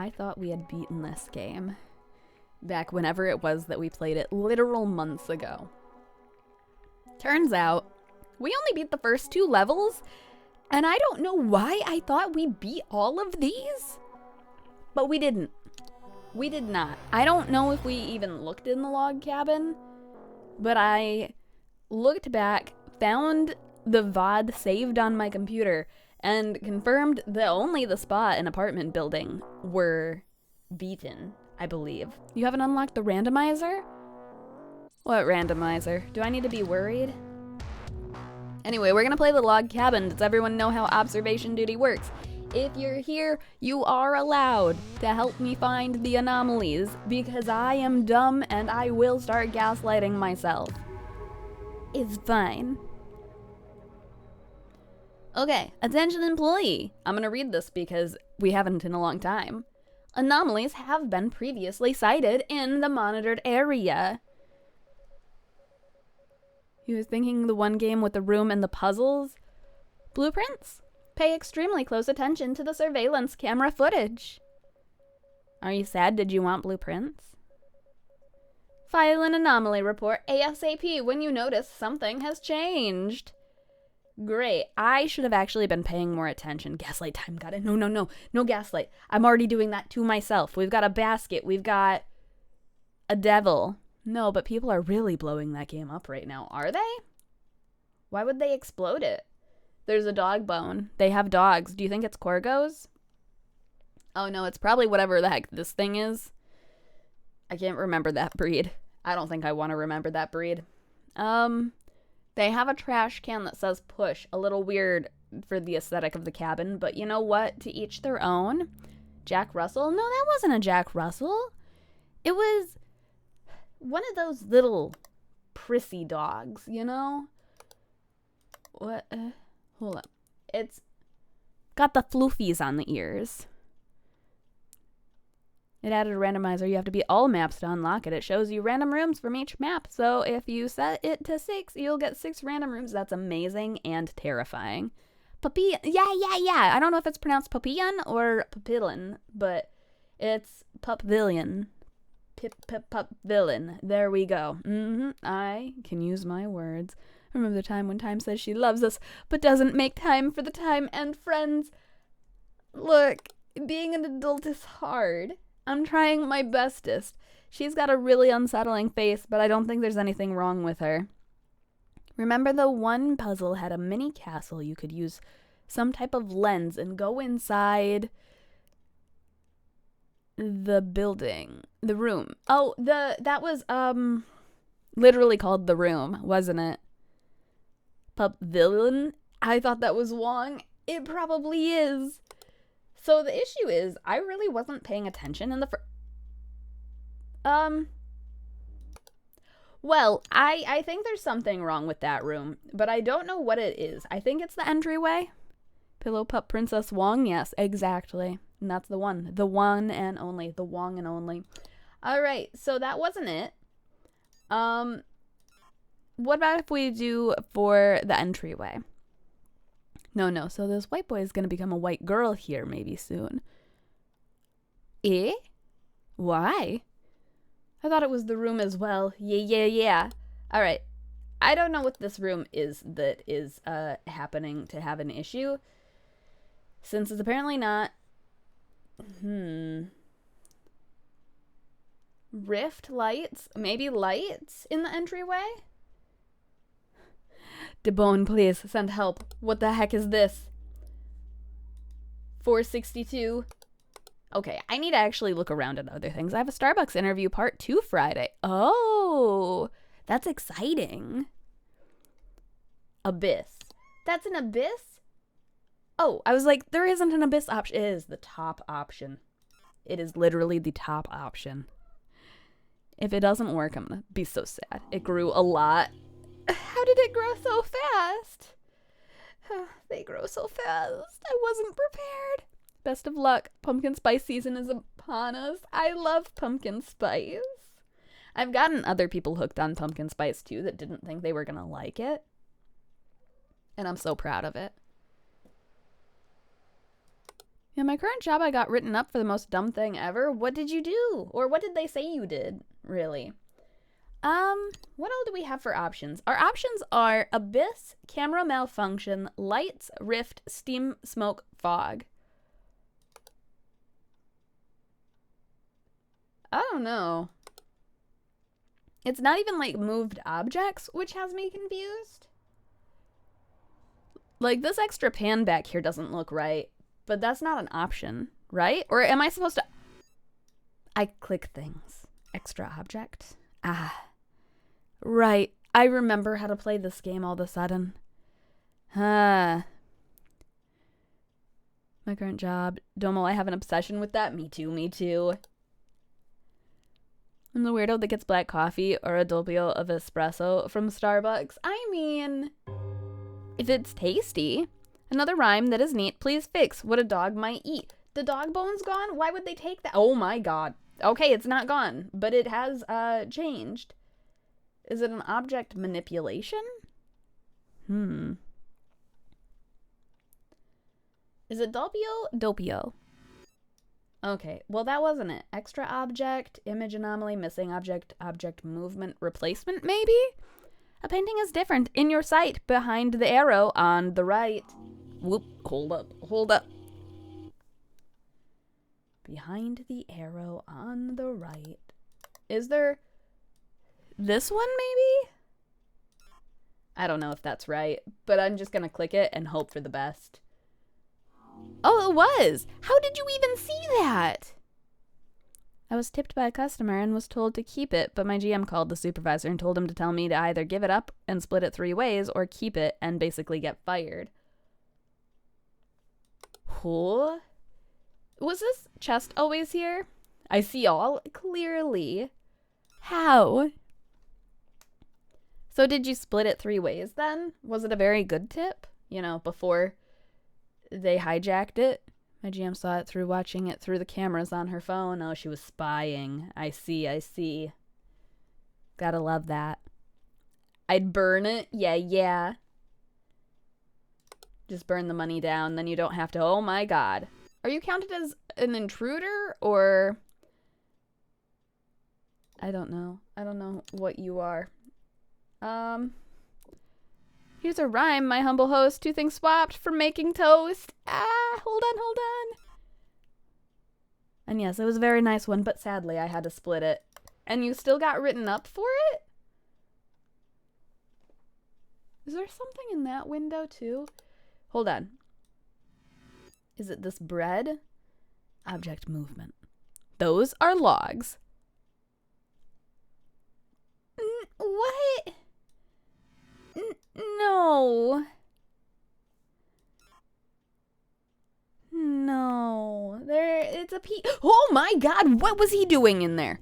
I thought we had beaten this game back whenever it was that we played it literal months ago. Turns out we only beat the first 2 levels, and I don't know why I thought we beat all of these, but we didn't. We did not. I don't know if we even looked in the log cabin, but I looked back, found the VOD saved on my computer, and confirmed that only the spa and apartment building were beaten, I believe. You haven't unlocked the randomizer? What randomizer? Do I need to be worried? Anyway, we're gonna play the log cabin. Does everyone know how observation duty works? If you're here, you are allowed to help me find the anomalies, because I am dumb and I will start gaslighting myself. It's fine. Okay, attention employee. I'm gonna read this because we haven't in a long time. Anomalies have been previously cited in the monitored area. He was thinking the one game with the room and the puzzles. Blueprints? Pay extremely close attention to the surveillance camera footage. Are you sad? Did you want blueprints? File an anomaly report ASAP when you notice something has changed. Great. I should have actually been paying more attention. Gaslight time. Got it. No gaslight. I'm already doing that to myself. We've got a basket. We've got a devil. No, but people are really blowing that game up right now. Are they? Why would they explode it? There's a dog bone. They have dogs. Do you think it's Corgos? Oh no, it's probably whatever the heck this thing is. I can't remember that breed. I don't think I want to remember that breed. They have a trash can that says push. A little weird for the aesthetic of the cabin, but you know what? To each their own. Jack Russell? No, that wasn't a Jack Russell. It was one of those little prissy dogs, you know? What? Hold up. It's got the floofies on the ears. It added a randomizer. You have to beat all maps to unlock it. It shows you random rooms from each map. So if you set it to 6, you'll get 6 random rooms. That's amazing and terrifying. Yeah. I don't know if it's pronounced Papillon or Papillon, but it's Pupvillion. Pupvillion. There we go. I can use my words. Remember the time when Time says she loves us, but doesn't make time for the time and friends. Look, being an adult is hard. I'm trying my bestest. She's got a really unsettling face, but I don't think there's anything wrong with her. Remember the one puzzle had a mini castle. You could use some type of lens and go inside the building. The room. Oh, that was, literally called The Room, wasn't it? Pupvillion? I thought that was Wong. It probably is. So the issue is, I really wasn't paying attention in the well, I think there's something wrong with that room, but I don't know what it is. I think it's the entryway. Pillow Pup Princess Wong? Yes, exactly. And that's the one. The one and only. The Wong and only. Alright, so that wasn't it. What about if we do for the entryway? No. So this white boy is going to become a white girl here maybe soon. Eh? Why? I thought it was the room as well. Yeah. All right. I don't know what this room is that is happening to have an issue. Since it's apparently not. Rift lights? Maybe lights in the entryway? Debone, please, send help. What the heck is this? 462. Okay, I need to actually look around at other things. I have a Starbucks interview part 2 Friday. Oh, that's exciting. Abyss. That's an abyss? Oh, I was like, there isn't an abyss option. It is the top option. It is literally the top option. If it doesn't work, I'm gonna be so sad. It grew a lot. How did it grow so fast? They grow so fast. I wasn't prepared. Best of luck. Pumpkin spice season is upon us. I love pumpkin spice. I've gotten other people hooked on pumpkin spice too that didn't think they were gonna like it. And I'm so proud of it. In my current job, I got written up for the most dumb thing ever. What did you do? Or what did they say you did, really? What all do we have for options? Our options are abyss, camera malfunction, lights, rift, steam, smoke, fog. I don't know. It's not even like moved objects, which has me confused. Like this extra pan back here doesn't look right, but that's not an option, right? Or am I supposed to... I click things. Extra object. Ah. Right. I remember how to play this game all of a sudden. My current job. Domo, I have an obsession with that. Me too, me too. I'm the weirdo that gets black coffee or a doppio of espresso from Starbucks. I mean, if it's tasty. Another rhyme that is neat. Please fix what a dog might eat. The dog bone's gone? Why would they take that? Oh my god. Okay, it's not gone, but it has changed. Is it an object manipulation? Is it doppio? Doppio. Okay, well that wasn't it. Extra object, image anomaly, missing object, object movement replacement, maybe? A painting is different in your sight behind the arrow on the right. Whoop, hold up. Behind the arrow on the right. Is there this one maybe? I don't know if that's right, but I'm just gonna click it and hope for the best. Oh, it was! How did you even see that? I was tipped by a customer and was told to keep it, but my GM called the supervisor and told him to tell me to either give it up and split it 3 ways or keep it and basically get fired. Huh? Was this chest always here? I see all clearly. How? So did you split it 3 ways then? Was it a very good tip? You know, before they hijacked it? My GM saw it through watching it through the cameras on her phone. Oh, she was spying. I see. Gotta love that. I'd burn it. Yeah. Just burn the money down, then you don't have to... Oh my god. Are you counted as an intruder, or... I don't know. I don't know what you are. Here's a rhyme, my humble host. 2 things swapped for making toast. Hold on. And yes, it was a very nice one, but sadly I had to split it. And you still got written up for it? Is there something in that window too? Hold on. Is it this bread? Object movement. Those are logs. What? No. It's a oh my god, what was he doing in there?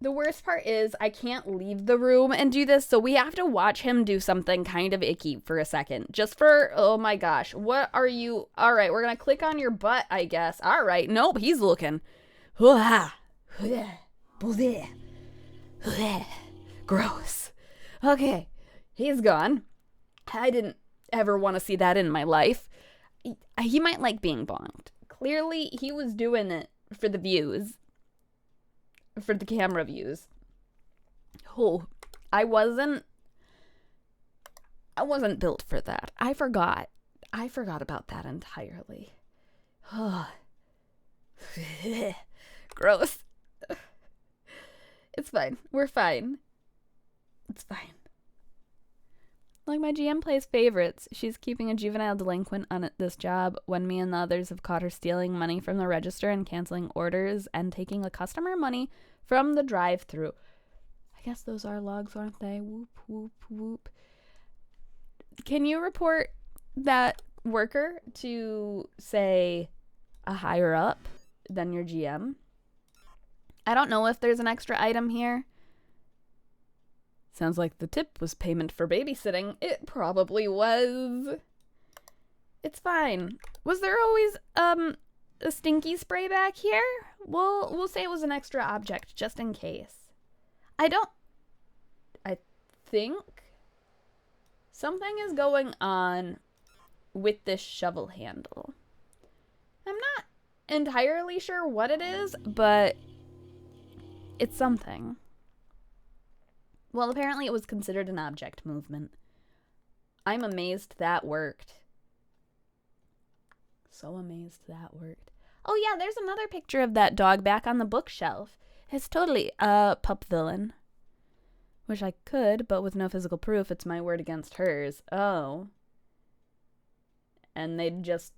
The worst part is I can't leave the room and do this, so we have to watch him do something kind of icky for a second. Just for, oh my gosh, what are you? All right, we're gonna click on your butt, I guess. All right, nope, he's looking. Gross. Okay, he's gone. I didn't ever want to see that in my life. He might like being bonked. Clearly, he was doing it for the views. For the camera views. Oh, I wasn't built for that. I forgot about that entirely. Gross. It's fine. We're fine. It's fine. Like, my GM plays favorites. She's keeping a juvenile delinquent on this job when me and the others have caught her stealing money from the register and canceling orders and taking the customer money from the drive-thru. I guess those are logs, aren't they? Whoop, whoop, whoop. Can you report that worker to, say, a higher up than your GM? I don't know if there's an extra item here. Sounds like the tip was payment for babysitting. It probably was. It's fine. Was there always a stinky spray back here? We'll say it was an extra object just in case. I think something is going on with this shovel handle. I'm not entirely sure what it is, but it's something. Well, apparently it was considered an object movement. I'm amazed that worked. So amazed that worked. Oh yeah, there's another picture of that dog back on the bookshelf. It's totally a pup villain. Wish I could, but with no physical proof, it's my word against hers. Oh. And they'd just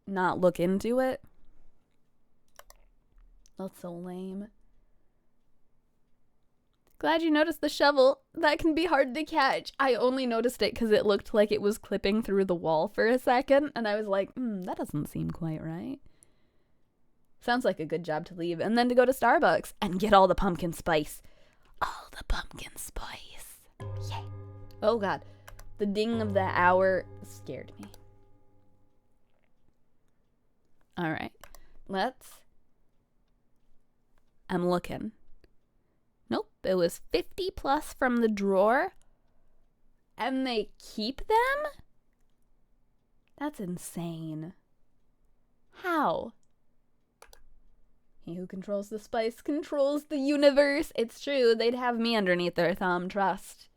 not look into it? That's so lame. Glad you noticed the shovel. That can be hard to catch. I only noticed it because it looked like it was clipping through the wall for a second, and I was like, that doesn't seem quite right. Sounds like a good job to leave, and then to go to Starbucks and get all the pumpkin spice. All the pumpkin spice. Yay. Oh god. The ding of the hour scared me. Alright. I'm looking. Nope, it was 50 plus from the drawer. And they keep them? That's insane. How? He who controls the spice controls the universe. It's true, they'd have me underneath their thumb, trust.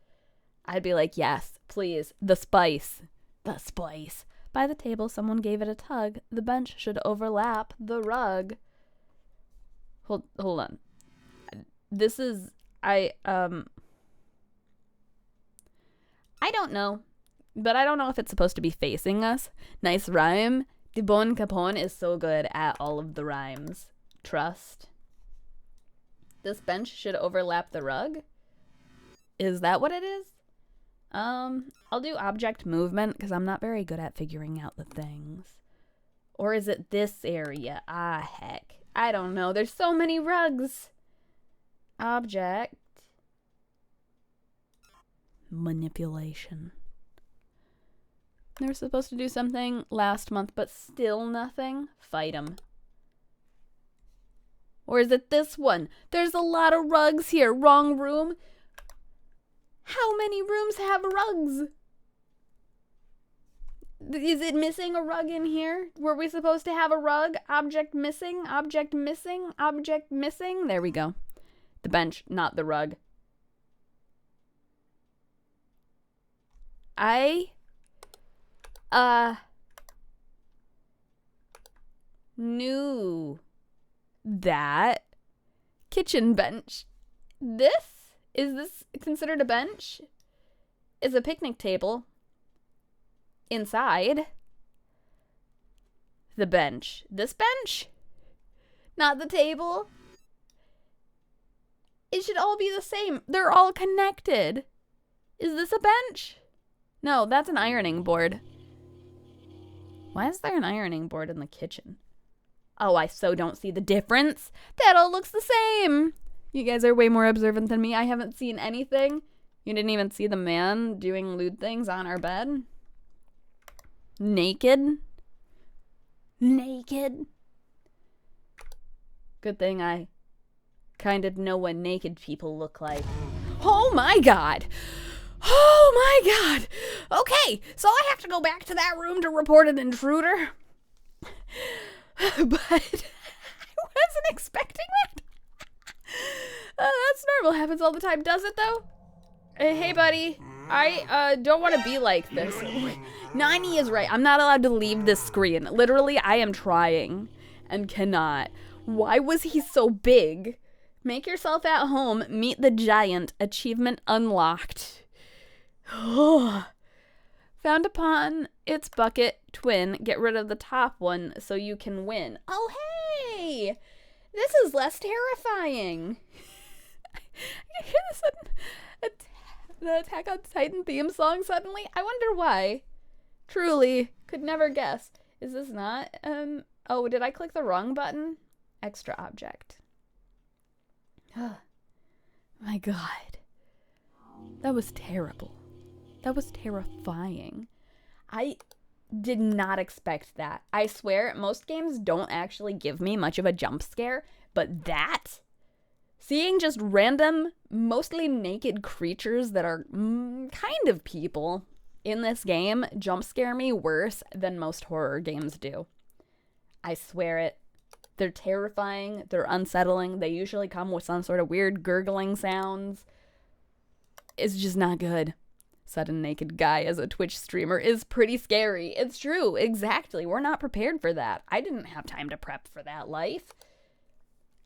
I'd be like, yes, please, the spice. The spice. By the table, someone gave it a tug. The bench should overlap the rug. Hold on. This is, I don't know, but I don't know if it's supposed to be facing us. Nice rhyme. De Bon Capone is so good at all of the rhymes. Trust. This bench should overlap the rug? Is that what it is? I'll do object movement because I'm not very good at figuring out the things. Or is it this area? Ah, heck. I don't know. There's so many rugs. Object. Manipulation. They were supposed to do something last month, but still nothing. Fight 'em. Or is it this one? There's a lot of rugs here. Wrong room. How many rooms have rugs? Is it missing a rug in here? Were we supposed to have a rug? Object missing, object missing, object missing. There we go. The bench, not the rug. I knew that kitchen bench. Is this considered a bench? Is a picnic table inside the bench. This bench? Not the table? It should all be the same. They're all connected. Is this a bench? No, that's an ironing board. Why is there an ironing board in the kitchen? Oh, I so don't see the difference. That all looks the same. You guys are way more observant than me. I haven't seen anything. You didn't even see the man doing lewd things on our bed. Naked. Naked. Good thing I kind of know what naked people look like. Oh my god. Oh my god. Okay, so I have to go back to that room to report an intruder. But I wasn't expecting that. That's normal. Happens all the time. Does it though? Hey buddy. I don't want to be like this. Nani is right. I'm not allowed to leave this screen. Literally, I am trying and cannot. Why was he so big? Make yourself at home. Meet the giant. Achievement unlocked. Found upon its bucket twin. Get rid of the top one so you can win. Oh, hey! This is less terrifying. I hear the Attack on Titan theme song suddenly. I wonder why. Truly, could never guess. Is this not? Oh, did I click the wrong button? Extra object. My god. That was terrible. That was terrifying. I did not expect that. I swear, most games don't actually give me much of a jump scare, but that, seeing just random, mostly naked creatures that are kind of people in this game jump scare me worse than most horror games do. I swear it. They're terrifying. They're unsettling. They usually come with some sort of weird gurgling sounds. It's just not good. Sudden naked guy as a Twitch streamer is pretty scary. It's true. Exactly. We're not prepared for that. I didn't have time to prep for that life.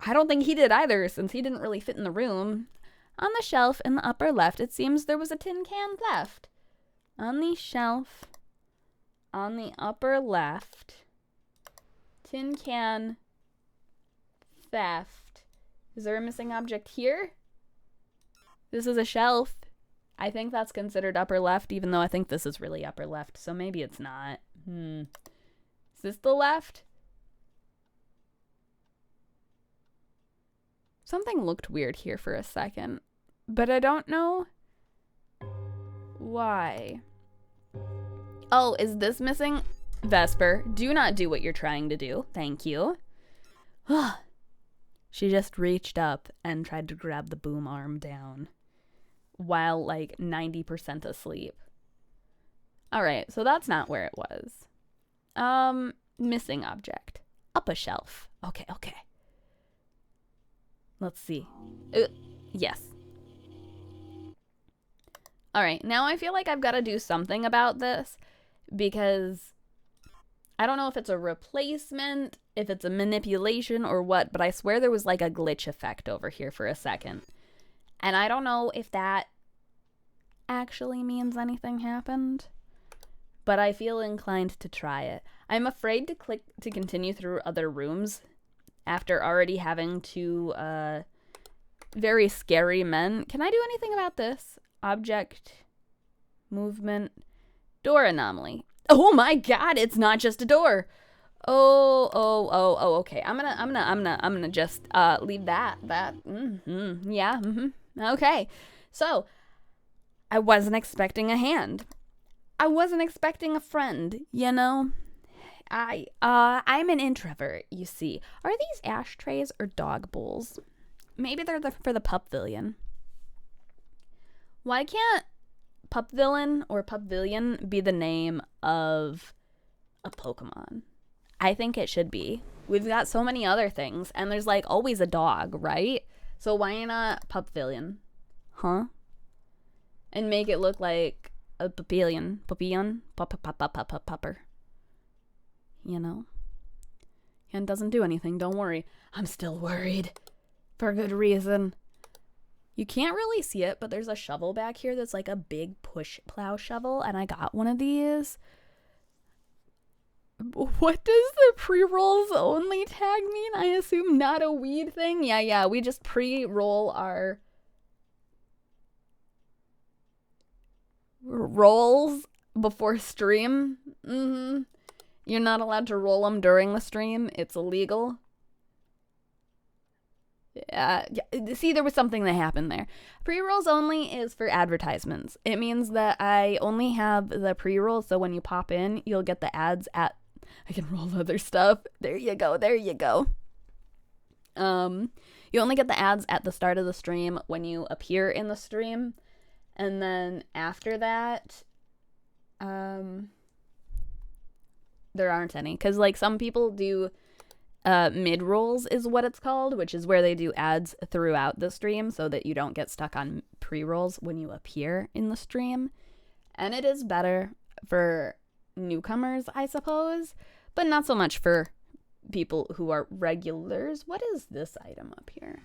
I don't think he did either, since he didn't really fit in the room. On the shelf in the upper left, it seems there was a tin can theft. On the shelf on the upper left, tin can theft. Is there a missing object here? This is a shelf. I think that's considered upper left, even though I think this is really upper left, so maybe it's not. Is this the left? Something looked weird here for a second, but I don't know why. Oh, is this missing? Vesper, do not do what you're trying to do. Thank you. She just reached up and tried to grab the boom arm down while like 90% asleep. All right, so that's not where it was. Missing object. Up a shelf. Okay. Let's see. Yes. All right, now I feel like I've got to do something about this because I don't know if it's a replacement, if it's a manipulation or what, but I swear there was like a glitch effect over here for a second. And I don't know if that actually means anything happened, but I feel inclined to try it. I'm afraid to click to continue through other rooms after already having two very scary men. Can I do anything about this? Object, movement, door anomaly. Oh my god, it's not just a door. Oh, okay. I'm gonna just leave that. Okay. So, I wasn't expecting a hand. I wasn't expecting a friend, you know? I'm an introvert, you see. Are these ashtrays or dog bowls? Maybe they're for the Pupvillion. Why can't Pupvillain or Pupvillion be the name of a Pokemon? I think it should be. We've got so many other things, and there's like always a dog, right? So why not Pupvillion? Huh? And make it look like a Pupillion. Pupper. You know? And doesn't do anything, don't worry. I'm still worried. For good reason. You can't really see it, but there's a shovel back here that's like a big push plow shovel, and I got one of these. What does the pre-rolls only tag mean? I assume not a weed thing? Yeah, we just pre-roll our rolls before stream. You're not allowed to roll them during the stream. It's illegal. Yeah, see, there was something that happened there. Pre-rolls only is for advertisements. It means that I only have the pre-rolls, so when you pop in, you'll get the ads at... I can roll other stuff. There you go. You only get the ads at the start of the stream when you appear in the stream, and then after that, there aren't any. Because, like, some people do... mid-rolls is what it's called, which is where they do ads throughout the stream so that you don't get stuck on pre-rolls when you appear in the stream. And it is better for newcomers, I suppose, but not so much for people who are regulars. What is this item up here?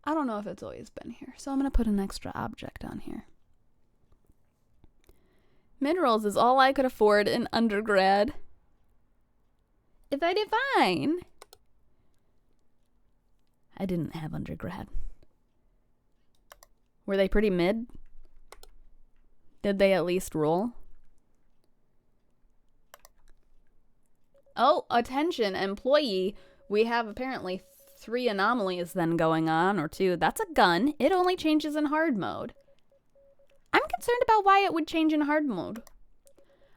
I don't know if it's always been here, so I'm going to put an extra object on here. Mid-rolls is all I could afford in undergrad. If I define, I didn't have undergrad. Were they pretty mid? Did they at least roll? Oh, attention, employee. We have apparently 3 anomalies then going on, or 2. That's a gun. It only changes in hard mode. I'm concerned about why it would change in hard mode.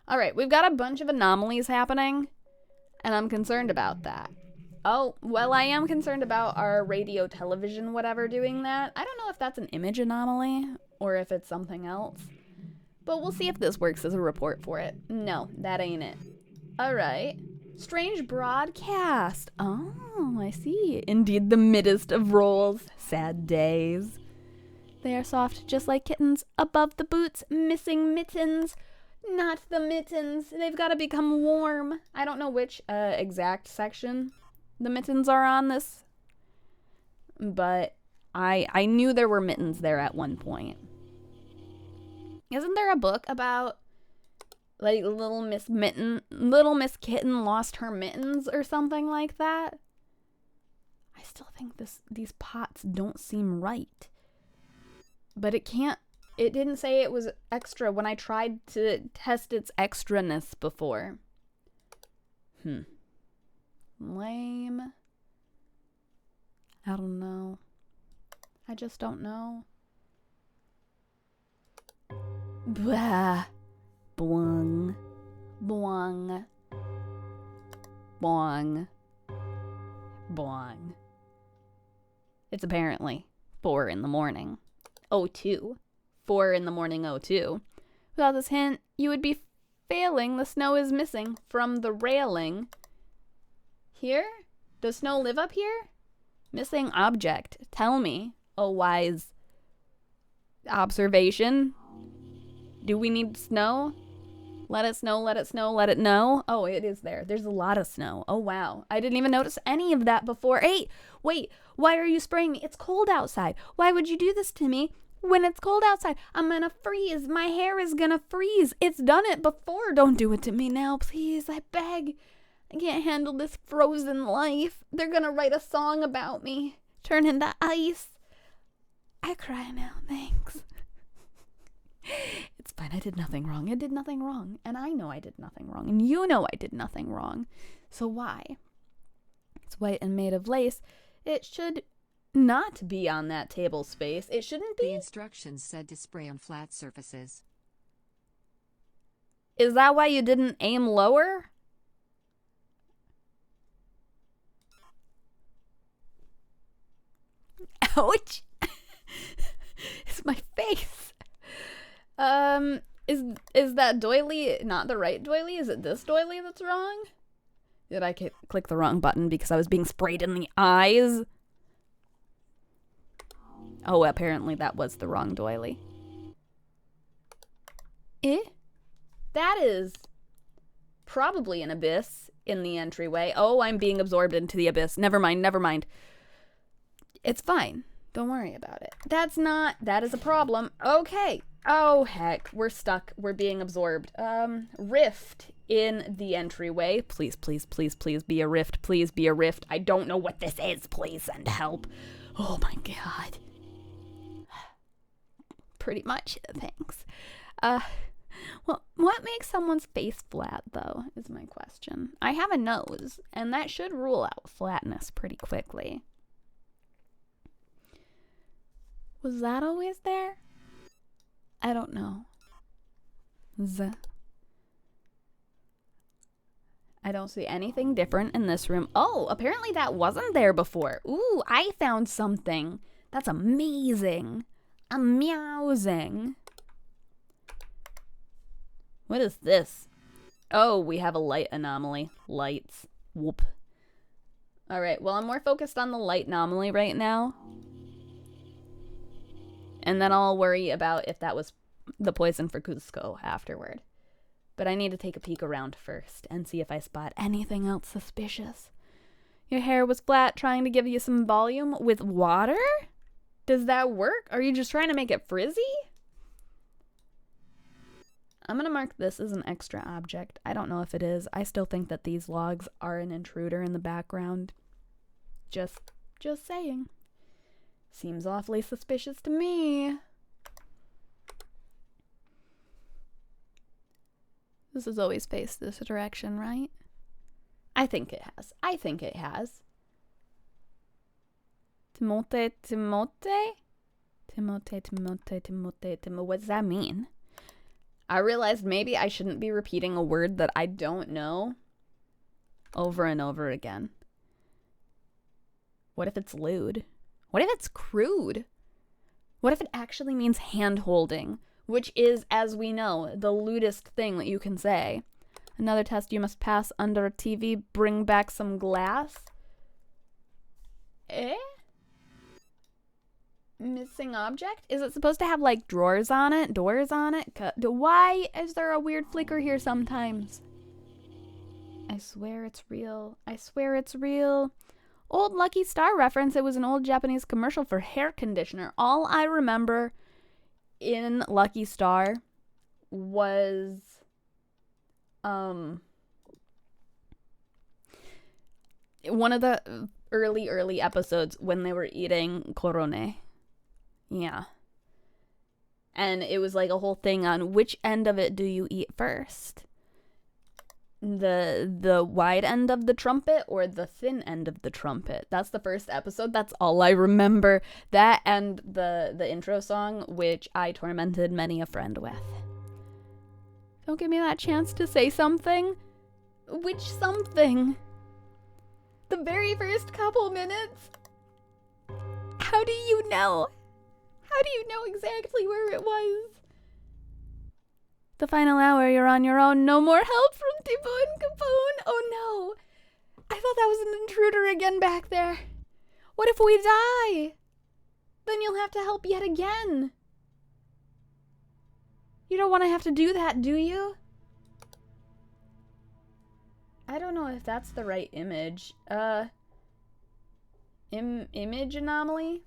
All right, we've got a bunch of anomalies happening. And I'm concerned about that. Oh, well, I am concerned about our radio, television, whatever doing that. I don't know if that's an image anomaly or if it's something else. But we'll see if this works as a report for it. No, that ain't it. All right. Strange broadcast. Oh, I see. Indeed, the middest of roles. Sad days. They are soft, just like kittens. Above the boots, missing mittens. Not the mittens. They've got to become warm. I don't know which exact section the mittens are on this, but I knew there were mittens there at one point. Isn't there a book about like Little Miss Kitten lost her mittens or something like that? I still think these pots don't seem right. But it didn't say it was extra when I tried to test its extraness before. Lame. I don't know. I just don't know. Blah. Boing. Boing. Boing. Boing. It's apparently 4 in the morning. 02. 4 in the morning 02. Without this hint, you would be failing. The snow is missing from the railing. Here? Does snow live up here? Missing object. Tell me, oh wise observation. Do we need snow? Let it snow, let it snow, let it know. Oh, it is there. There's a lot of snow. Oh, wow. I didn't even notice any of that before. Hey, wait, why are you spraying me? It's cold outside. Why would you do this to me when it's cold outside? I'm gonna freeze. My hair is gonna freeze. It's done it before. Don't do it to me now, please. I beg. I can't handle this frozen life. They're gonna write a song about me. Turn into ice. I cry now, thanks. It's fine. I did nothing wrong. I did nothing wrong. And I know I did nothing wrong. And you know I did nothing wrong. So why? It's white and made of lace. It should not be on that table space. It shouldn't be. The instructions said to spray on flat surfaces. Is that why you didn't aim lower? Ouch. It's my face. Is that doily not the right doily? Is it this doily that's wrong? Did I click the wrong button because I was being sprayed in the eyes? Oh, apparently that was the wrong doily. That is probably an abyss in the entryway. Oh, I'm being absorbed into the abyss. Never mind, never mind. It's fine. Don't worry about it. That is a problem. Okay. Oh, heck. We're stuck. We're being absorbed. Rift in the entryway. Please, please, please, please be a rift. Please be a rift. I don't know what this is. Please send help. Oh, my God. Pretty much. Thanks. Well, what makes someone's face flat, though, is my question. I have a nose, and that should rule out flatness pretty quickly. Was that always there? I don't know. I don't see anything different in this room. Oh, apparently that wasn't there before. Ooh, I found something. That's amazing. Amusing. What is this? Oh, we have a light anomaly. Lights. Whoop. All right, well, I'm more focused on the light anomaly right now. And then I'll worry about if that was the poison for Kuzco afterward. But I need to take a peek around first and see if I spot anything else suspicious. Your hair was flat, trying to give you some volume with water? Does that work? Are you just trying to make it frizzy? I'm going to mark this as an extra object. I don't know if it is. I still think that these logs are an intruder in the background. Just saying. Seems awfully suspicious to me. This has always faced this direction, right? I think it has. I think it has. Timote. What does that mean? I realized maybe I shouldn't be repeating a word that I don't know over and over again. What if it's lewd? What if it's crude? What if it actually means hand-holding? which is, as we know, the lewdest thing that you can say. Another test you must pass under a TV. Bring back some glass. Eh? Missing object? Is it supposed to have, like, drawers on it? Doors on it? Why is there a weird flicker here sometimes? I swear it's real. I swear it's real. Old Lucky Star reference. It was an old Japanese commercial for hair conditioner. All I remember in Lucky Star was one of the early episodes when they were eating korone. Yeah. And it was like a whole thing on which end of it do you eat first? The wide end of the trumpet or the thin end of the trumpet? That's the first episode. That's all I remember. That and the intro song, which I tormented many a friend with. Don't give me that chance to say something. Which something? The very first couple minutes? How do you know? How do you know exactly where it was? The final hour, you're on your own. No more help from Tipo and Capone. Oh no. I thought that was an intruder again back there. What if we die? Then you'll have to help yet again. You don't want to have to do that, do you? I don't know if that's the right image. Image anomaly?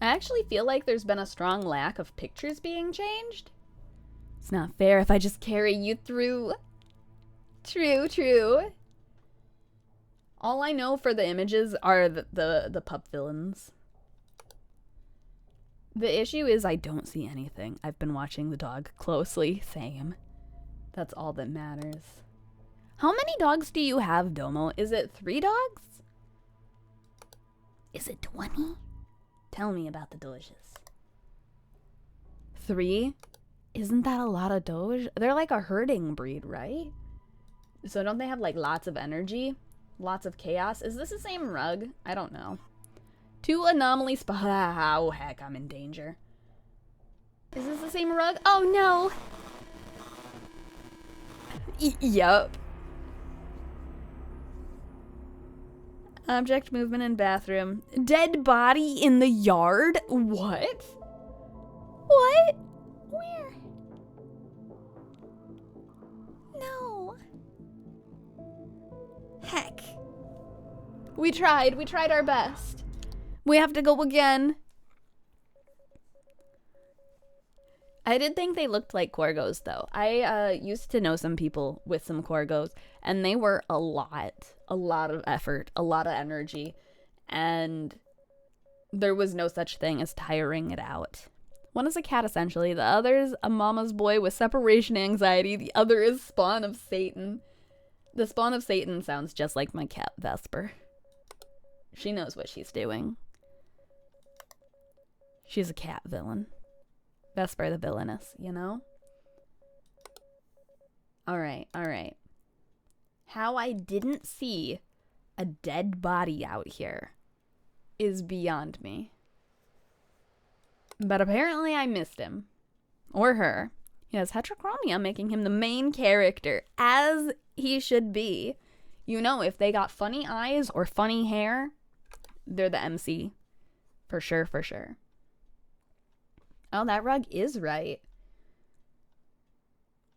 I actually feel like there's been a strong lack of pictures being changed. It's not fair if I just carry you through. True. All I know for the images are the pup villains. The issue is I don't see anything. I've been watching the dog closely. Same. That's all that matters. How many dogs do you have, Domo? Is it 3 dogs? Is it 20? Tell me about the Doges. 3? Isn't that a lot of Doge? They're like a herding breed, right? So don't they have like lots of energy? Lots of chaos? Is this the same rug? I don't know. 2 anomaly oh heck, I'm in danger. Is this the same rug? Oh no! Yup. Object movement in bathroom. Dead body in the yard? What? What? Where? No. Heck. We tried our best. We have to go again. I did think they looked like Corgos, though. I used to know some people with some Corgos, and they were a lot of effort, a lot of energy, and there was no such thing as tiring it out. One is a cat, essentially. The other is a mama's boy with separation anxiety. The other is Spawn of Satan. The Spawn of Satan sounds just like my cat, Vesper. She knows what she's doing. She's a cat villain. Vesper the villainess, you know? Alright. How I didn't see a dead body out here is beyond me. But apparently I missed him. Or her. He has heterochromia, making him the main character, as he should be. You know, if they got funny eyes or funny hair, they're the MC. For sure. Oh, that rug is right.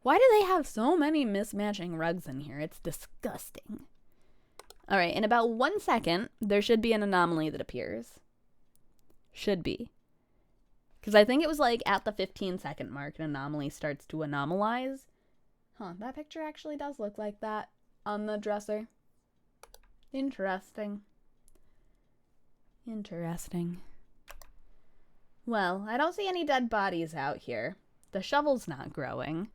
Why do they have so many mismatching rugs in here? It's disgusting. All right, in about 1 second, there should be an anomaly that appears. Should be. Because I think it was like at the 15-second mark, an anomaly starts to anomalize. Huh, that picture actually does look like that on the dresser. Interesting. Well, I don't see any dead bodies out here. The shovel's not growing.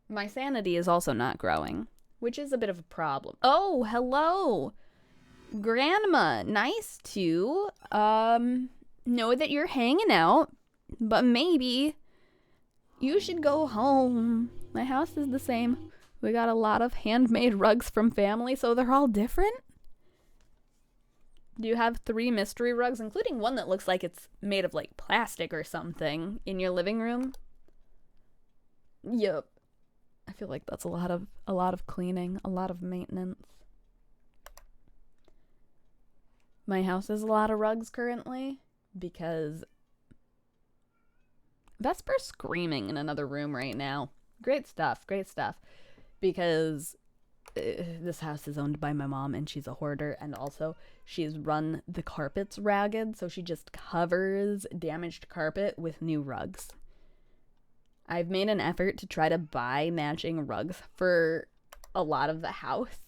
My sanity is also not growing, which is a bit of a problem. Oh, hello! Grandma, nice to, know that you're hanging out, but maybe you should go home. My house is the same. We got a lot of handmade rugs from family, so they're all different. Do you have 3 mystery rugs, including one that looks like it's made of like plastic or something, in your living room? Yep. I feel like that's a lot of cleaning, a lot of maintenance. My house has a lot of rugs currently because Vesper's screaming in another room right now. Great stuff. Because this house is owned by my mom and she's a hoarder, and also she's run the carpets ragged, so she just covers damaged carpet with new rugs. I've made an effort to try to buy matching rugs for a lot of the house,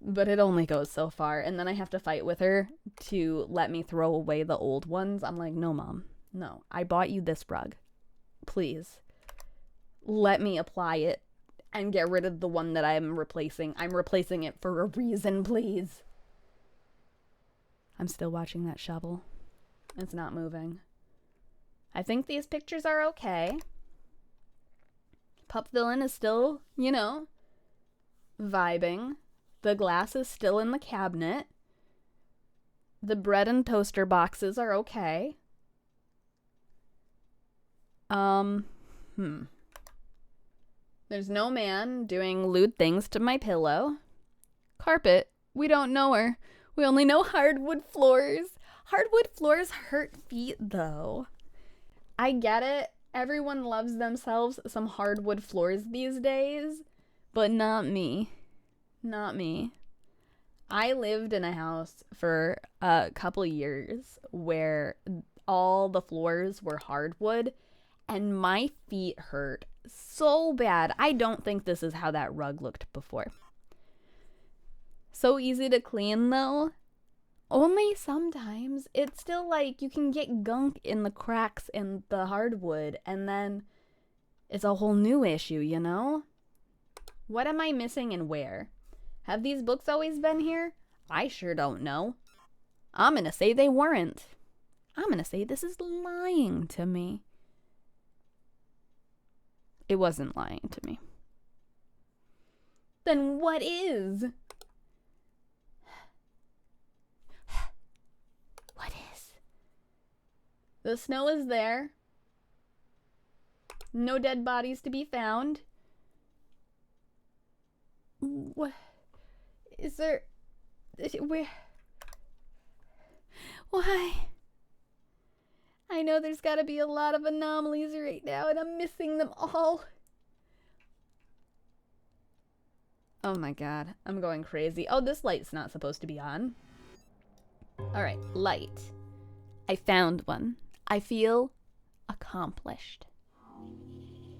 but it only goes so far, and then I have to fight with her to let me throw away the old ones. I'm like, no, Mom, no, I bought you this rug. Please, let me apply it and get rid of the one that I'm replacing. I'm replacing it for a reason, please. I'm still watching that shovel. It's not moving. I think these pictures are okay. Pup Villain is still, vibing. The glass is still in the cabinet. The bread and toaster boxes are okay. There's no man doing lewd things to my pillow. Carpet, we don't know her. We only know hardwood floors. Hardwood floors hurt feet, though. I get it. Everyone loves themselves some hardwood floors these days, but not me. Not me. I lived in a house for a couple years where all the floors were hardwood, and my feet hurt so bad. I don't think this is how that rug looked before. So easy to clean, though. Only sometimes. It's still like you can get gunk in the cracks in the hardwood, and then it's a whole new issue, What am I missing and where? Have these books always been here? I sure don't know. I'm gonna say they weren't. I'm gonna say this is lying to me. It wasn't lying to me. Then what is? What is? The snow is there. No dead bodies to be found. What? Is there... Where? Why? I know there's gotta be a lot of anomalies right now, and I'm missing them all. Oh my god, I'm going crazy. Oh, this light's not supposed to be on. Alright, light. I found one. I feel accomplished.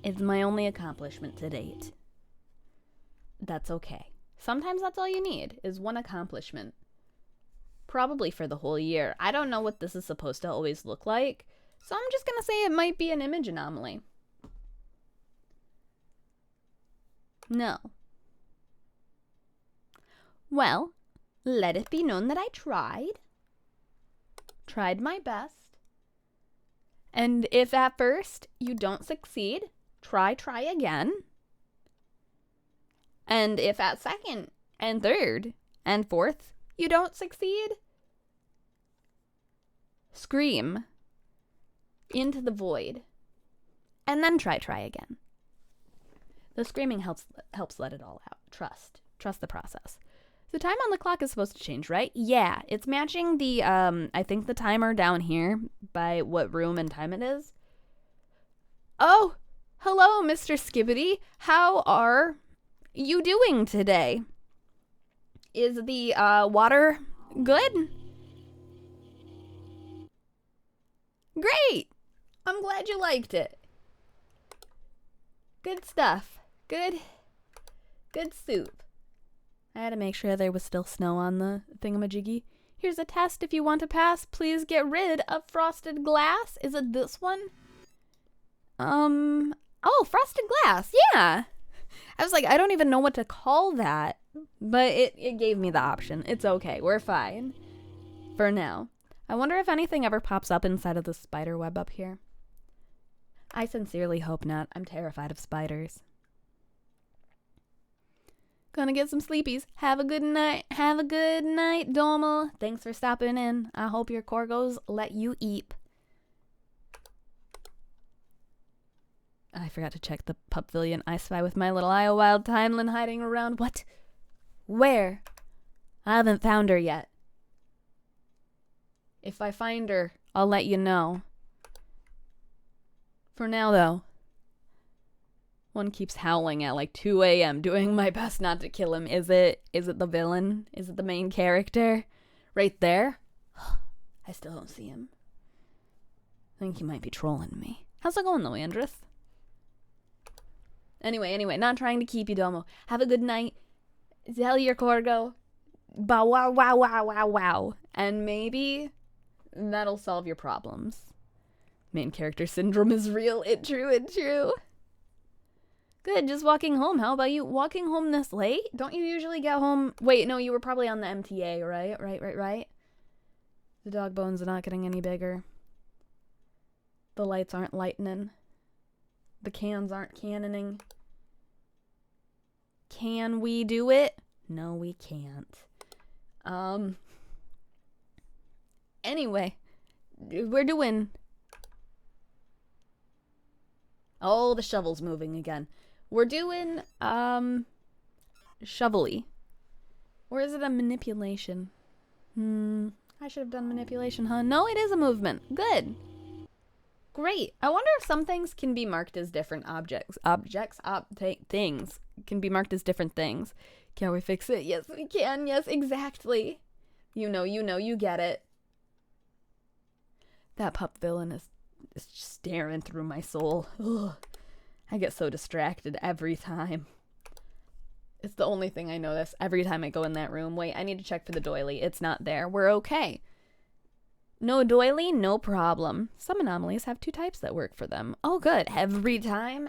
It's my only accomplishment to date. That's okay. Sometimes that's all you need, is one accomplishment. Probably for the whole year. I don't know what this is supposed to always look like, so I'm just gonna say it might be an image anomaly. No. Well, let it be known that I tried. Tried my best. And if at first you don't succeed, try again. And if at second and third and fourth you don't succeed, scream into the void and then try again. The screaming helps let it all out. Trust the process. The time on the clock is supposed to change, right? Yeah, it's matching the I think the timer down here by what room and time it is. Oh, hello, Mr. Skibbity. How are you doing today? Is the water good? Great! I'm glad you liked it. Good stuff. Good soup. I had to make sure there was still snow on the thingamajiggy. Here's a test if you want to pass. Please get rid of frosted glass. Is it this one? Oh, frosted glass. Yeah. I was like, I don't even know what to call that. But it gave me the option. It's okay. We're fine. For now. I wonder if anything ever pops up inside of the spider web up here. I sincerely hope not. I'm terrified of spiders. Gonna get some sleepies. Have a good night. Have a good night, Domo. Thanks for stopping in. I hope your corgos let you eat. I forgot to check the Pupvillion I Spy with my little Iowa Wild Timeline hiding around. What? Where? I haven't found her yet. If I find her, I'll let you know. For now, though, one keeps howling at like 2 a.m., doing my best not to kill him. Is it the villain? Is it the main character? Right there? I still don't see him. I think he might be trolling me. How's it going, though, Andrus? Anyway, not trying to keep you, Domo. Have a good night. Tell your corgo. Bow wow wow wow wow wow. And maybe that'll solve your problems. Main character syndrome is real. It true. Good, just walking home. How about you walking home this late? Don't you usually get home? Wait, no, you were probably on the MTA, right? Right. The dog bones are not getting any bigger. The lights aren't lightening. The cans aren't cannoning. Can we do it? No, we can't. Anyway, we're doing... Oh, the shovel's moving again. We're doing, shovelly. Or is it a manipulation? I should have done manipulation, huh? No, it is a movement. Good. Great. I wonder if some things can be marked as different objects. Things can be marked as different things. Can we fix it? Yes, we can. Yes, exactly. You know, you get it. That pup villain is staring through my soul. Ugh. I get so distracted every time. It's the only thing I notice every time I go in that room. Wait, I need to check for the doily. It's not there. We're okay. No doily, no problem. Some anomalies have 2 types that work for them. Oh, good. Every time.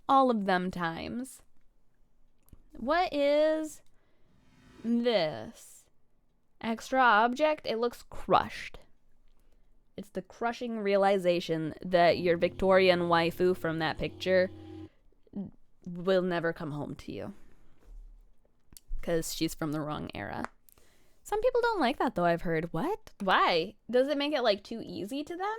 All of them times. What is this? Extra object? It looks crushed. It's the crushing realization that your Victorian waifu from that picture will never come home to you. Because she's from the wrong era. Some people don't like that, though, I've heard. What? Why? Does it make it, like, too easy to them?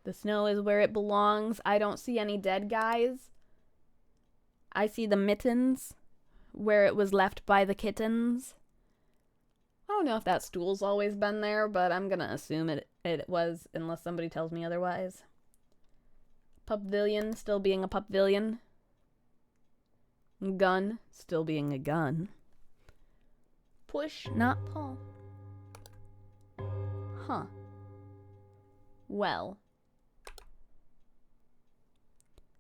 The snow is where it belongs. I don't see any dead guys. I see the mittens where it was left by the kittens. I don't know if that stool's always been there, but I'm gonna assume it was, unless somebody tells me otherwise. Pupvillion still being a pupvillion. Gun still being a gun. Push, not pull. Huh. Well.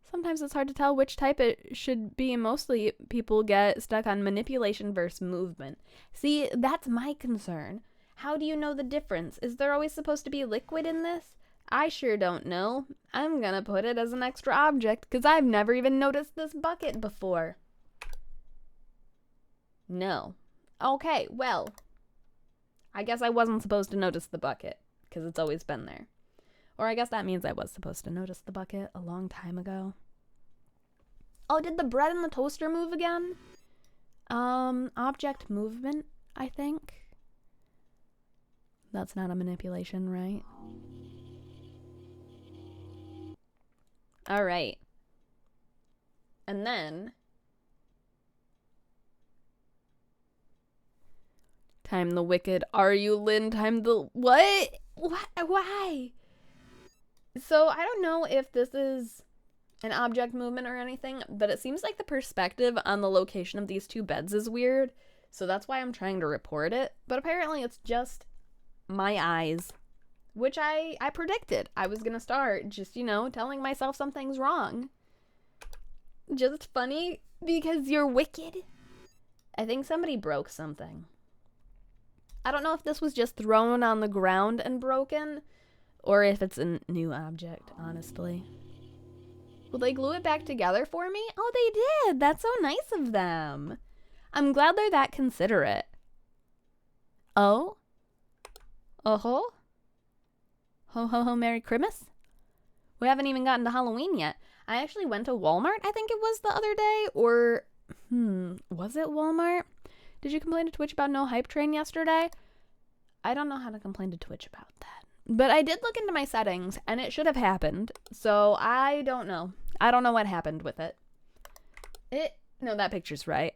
Sometimes it's hard to tell which type it should be. Mostly people get stuck on manipulation versus movement. See, that's my concern. How do you know the difference? Is there always supposed to be liquid in this? I sure don't know. I'm gonna put it as an extra object because I've never even noticed this bucket before. No. Okay, well. I guess I wasn't supposed to notice the bucket because it's always been there. Or I guess that means I was supposed to notice the bucket a long time ago. Oh, did the bread in the toaster move again? Object movement, I think. That's not a manipulation, right? All right. And then... time the wicked. Are you Lynn? Time the... What? Why? So I don't know if this is an object movement or anything, but it seems like the perspective on the location of these 2 beds is weird. So that's why I'm trying to report it. But apparently it's just my eyes, which I predicted. I was going to start just, telling myself something's wrong. Just funny because you're wicked. I think somebody broke something. I don't know if this was just thrown on the ground and broken, or if it's a new object, honestly. Will they glue it back together for me? Oh, they did! That's so nice of them. I'm glad they're that considerate. Oh? Oh-ho? Ho-ho-ho, Merry Christmas? We haven't even gotten to Halloween yet. I actually went to Walmart, I think it was the other day, or, was it Walmart? Did you complain to Twitch about no hype train yesterday? I don't know how to complain to Twitch about that. But I did look into my settings, and it should have happened, so I don't know. I don't know what happened with it. No, that picture's right.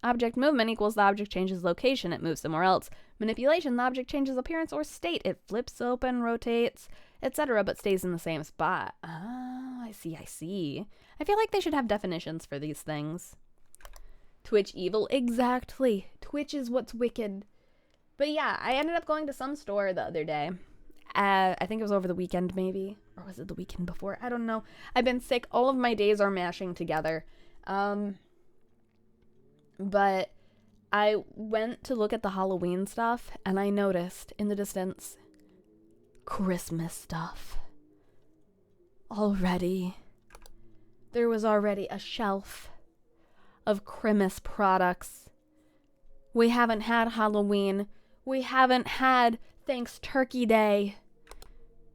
Object movement equals the object changes location, it moves somewhere else. Manipulation, the object changes appearance or state, it flips open, rotates, etc., but stays in the same spot. Oh, I see. I feel like they should have definitions for these things. Twitch evil, exactly. Twitch is what's wicked. But yeah, I ended up going to some store the other day. I think it was over the weekend maybe, or was it the weekend before? I don't know. I've been sick. All of my days are mashing together. But I went to look at the Halloween stuff, and I noticed in the distance Christmas stuff. There was already a shelf of Christmas products. We haven't had Halloween. We haven't had Thanks Turkey Day.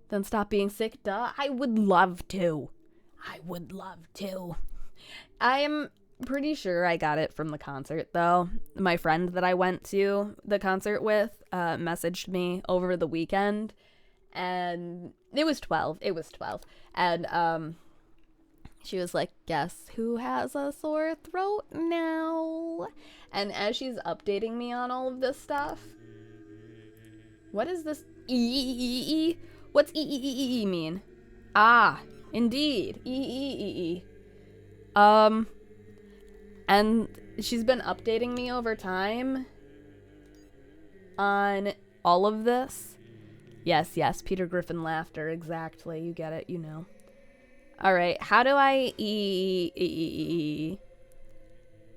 Then stop being sick, duh. I would love to. I am pretty sure I got it from the concert, though. My friend that I went to the concert with messaged me over the weekend, and it was 12. And she was like, guess who has a sore throat now? And as she's updating me on all of this stuff, what is this E? What's E mean? Ah, indeed. E. And she's been updating me over time on all of this. Yes, Peter Griffin laughter, exactly. You get it, you know. All right, how do I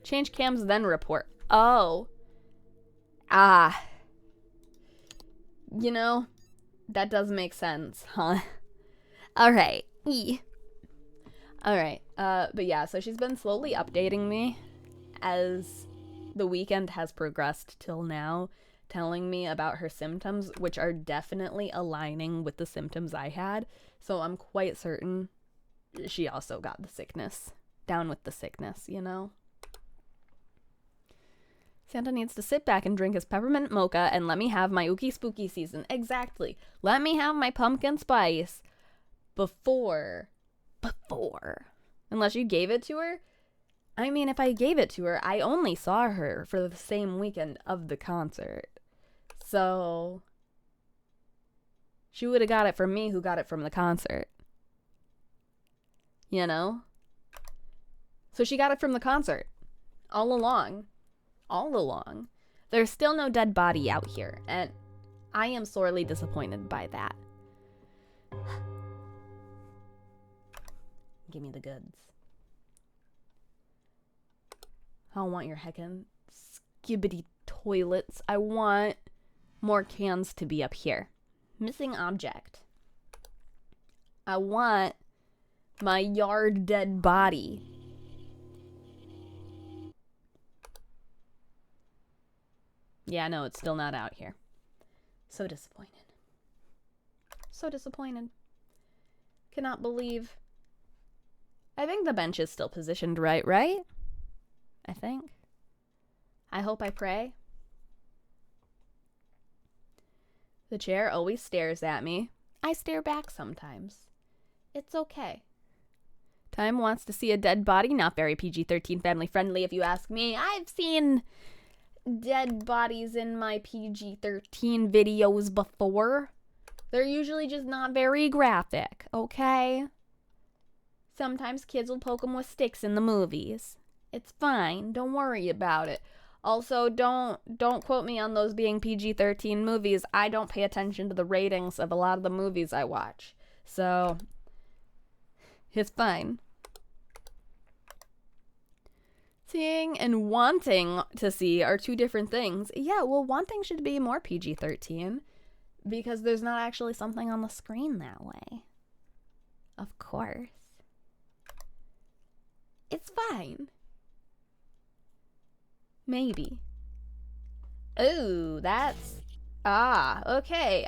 change cams then report? Oh. You know, that does make sense, huh? All right. All right. But yeah, so she's been slowly updating me as the weekend has progressed till now, telling me about her symptoms, which are definitely aligning with the symptoms I had. So I'm quite certain she also got the sickness. Down with the sickness, you know? Santa needs to sit back and drink his peppermint mocha and let me have my ookie spooky season. Exactly. Let me have my pumpkin spice before. Unless you gave it to her. I mean, if I gave it to her, I only saw her for the same weekend of the concert. So she would have got it from me who got it from the concert. You know? So she got it from the concert. All along. There's still no dead body out here, and I am sorely disappointed by that. Give me the goods. I don't want your heckin' skibbity toilets. I want more cans to be up here. Missing object. I want my yard dead body. Yeah, no, it's still not out here. So disappointed. Cannot believe. I think the bench is still positioned right? I think. I hope, I pray. The chair always stares at me. I stare back sometimes. It's okay. Time wants to see a dead body. Not very PG-13 family friendly if you ask me. I've seen dead bodies in my PG-13 videos before. They're usually just not very graphic, okay? Sometimes kids will poke them with sticks in the movies. It's fine. Don't worry about it. Also, don't quote me on those being PG-13 movies. I don't pay attention to the ratings of a lot of the movies I watch. So, it's fine. Seeing and wanting to see are two different things. Yeah, well, wanting should be more PG-13 because there's not actually something on the screen that way. Of course. It's fine. Maybe. Oh, that's... okay.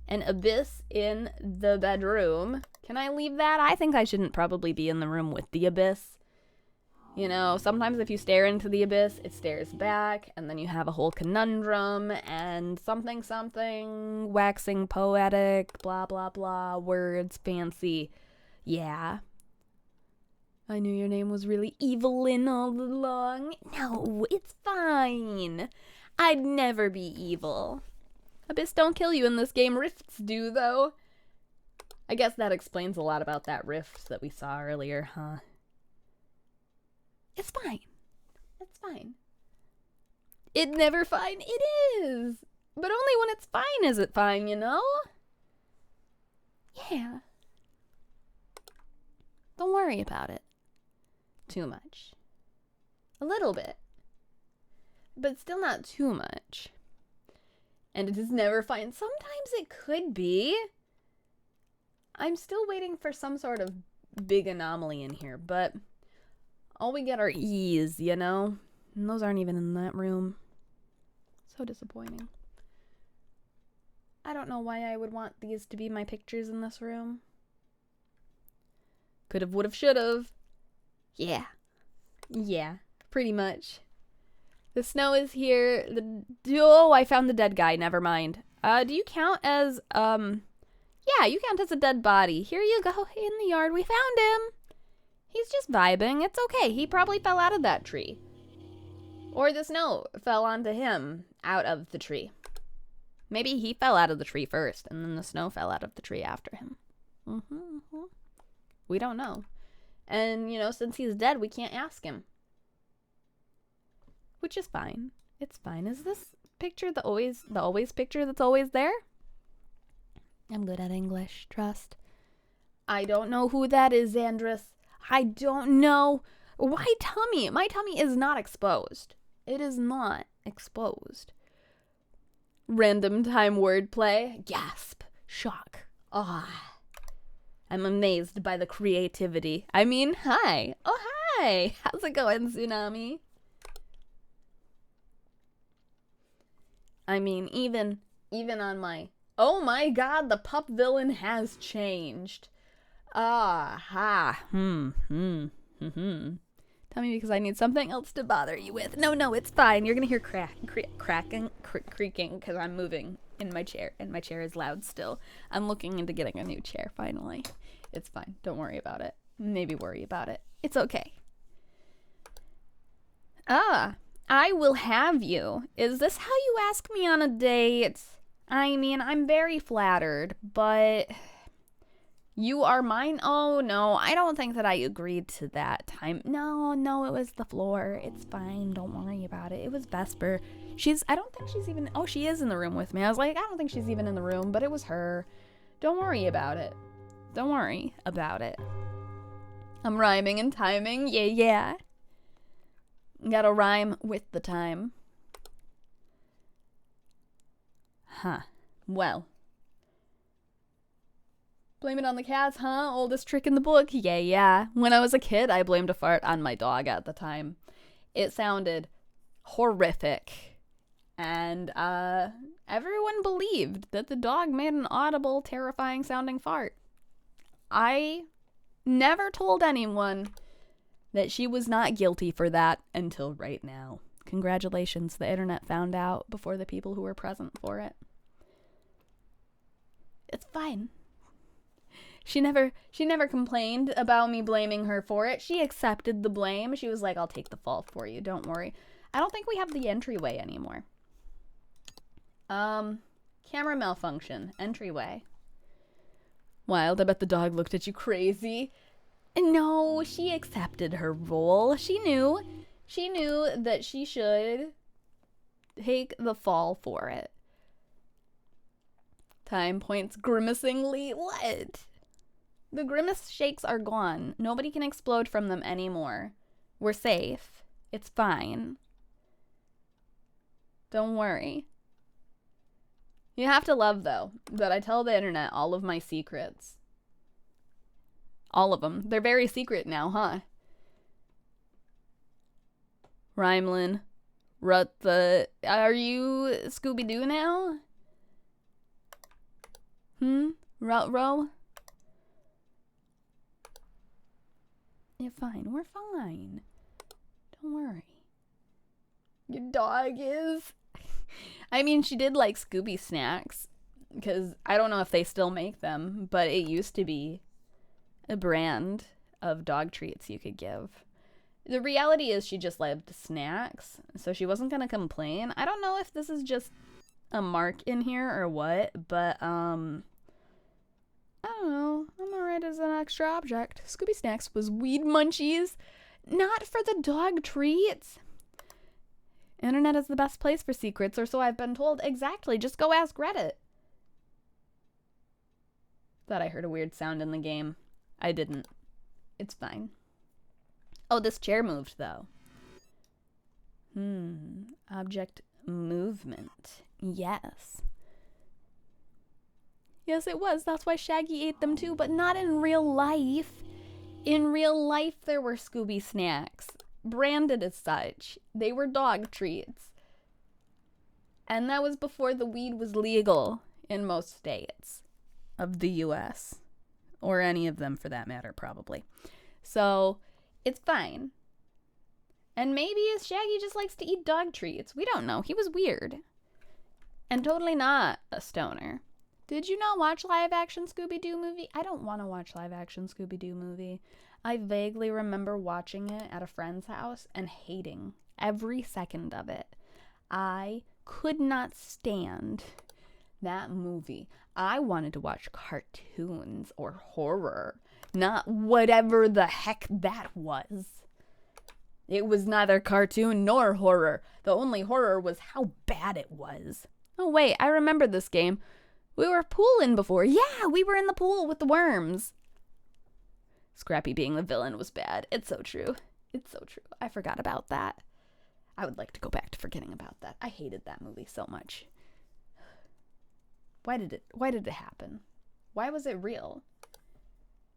An abyss in the bedroom. Can I leave that? I think I shouldn't probably be in the room with the abyss. You know, sometimes if you stare into the abyss, it stares back, and then you have a whole conundrum, and something, waxing poetic, blah, blah, blah, words, fancy. Yeah. I knew your name was really Evelyn all along. No, it's fine. I'd never be evil. Abyss don't kill you in this game. Rifts do, though. I guess that explains a lot about that rift that we saw earlier, huh? It's fine. It's fine. It never fine. It is. But only when it's fine is it fine, you know? Yeah. Don't worry about it too much. A little bit. But still not too much. And it is never fine. Sometimes it could be. I'm still waiting for some sort of big anomaly in here, but all we get are E's, you know? And those aren't even in that room. So disappointing. I don't know why I would want these to be my pictures in this room. Could've, would've, should've. Yeah. Yeah, pretty much. The snow is here. Oh, I found the dead guy. Never mind. Do you count as, yeah, you count as a dead body. Here you go, in the yard. We found him. He's just vibing. It's okay. He probably fell out of that tree. Or the snow fell onto him out of the tree. Maybe he fell out of the tree first, and then the snow fell out of the tree after him. We don't know. And, you know, since he's dead, we can't ask him. Which is fine. It's fine. Is this picture the always picture that's always there? I'm good at English, trust. I don't know who that is, Andrus. I don't know. Why tummy? My tummy is not exposed. It is not exposed. Random time wordplay. Gasp. Shock. Ah. I'm amazed by the creativity. I mean, hi. Oh, hi. How's it going, Tsunami? I mean, even on my... Oh my god, the pup villain has changed. Ah, ha. Tell me because I need something else to bother you with. No, it's fine. You're gonna hear creaking, because I'm moving in my chair, and my chair is loud still. I'm looking into getting a new chair, finally. It's fine. Don't worry about it. Maybe worry about it. It's okay. Ah, I will have you. Is this how you ask me on a date? I mean, I'm very flattered, but... You are mine? Oh, no, I don't think that I agreed to that time. No, it was the floor. It's fine. Don't worry about it. It was Vesper. I don't think she's even... Oh, she is in the room with me. I was like, I don't think she's even in the room, but it was her. Don't worry about it. Don't worry about it. I'm rhyming and timing. Yeah. Gotta rhyme with the time. Huh. Well. Blame it on the cats, huh? Oldest trick in the book. Yeah. When I was a kid, I blamed a fart on my dog at the time. It sounded horrific. And everyone believed that the dog made an audible, terrifying sounding fart. I never told anyone that she was not guilty for that until right now. Congratulations, the internet found out before the people who were present for it. It's fine. She never complained about me blaming her for it. She accepted the blame. She was like, I'll take the fall for you. Don't worry. I don't think we have the entryway anymore. Camera malfunction. Entryway. Wild, I bet the dog looked at you crazy. No, she accepted her role. She knew that she should take the fall for it. Time points grimacingly. What? The grimace shakes are gone. Nobody can explode from them anymore. We're safe. It's fine. Don't worry. You have to love, though, that I tell the internet all of my secrets. All of them. They're very secret now, huh? Rhymelin. Are you Scooby-Doo now? Row? You're fine. We're fine. Don't worry. Your dog is... I mean, she did like Scooby snacks, because I don't know if they still make them, but it used to be a brand of dog treats you could give. The reality is she just loved snacks, so she wasn't gonna complain. I don't know if this is just a mark in here or what, but I don't know. I'm alright as an extra object. Scooby Snacks was weed munchies, not for the dog treats. Internet is the best place for secrets, or so I've been told. Exactly, just go ask Reddit. Thought I heard a weird sound in the game. I didn't. It's fine. Oh, this chair moved, though. Object movement. Yes. Yes, it was. That's why Shaggy ate them too, but not in real life. In real life, there were Scooby snacks, branded as such. They were dog treats. And that was before the weed was legal in most states of the US. Or any of them, for that matter, probably. So... it's fine. And maybe Shaggy just likes to eat dog treats. We don't know. He was weird. And totally not a stoner. Did you not watch live-action Scooby-Doo movie? I don't want to watch live-action Scooby-Doo movie. I vaguely remember watching it at a friend's house and hating every second of it. I could not stand that movie. I wanted to watch cartoons or horror. Not whatever the heck that was. It was neither cartoon nor horror. The only horror was how bad it was. Oh wait, I remember this game. We were pooling before. Yeah, we were in the pool with the worms. Scrappy being the villain was bad. It's so true. It's so true. I forgot about that. I would like to go back to forgetting about that. I hated that movie so much. Why did it happen? Why was it real?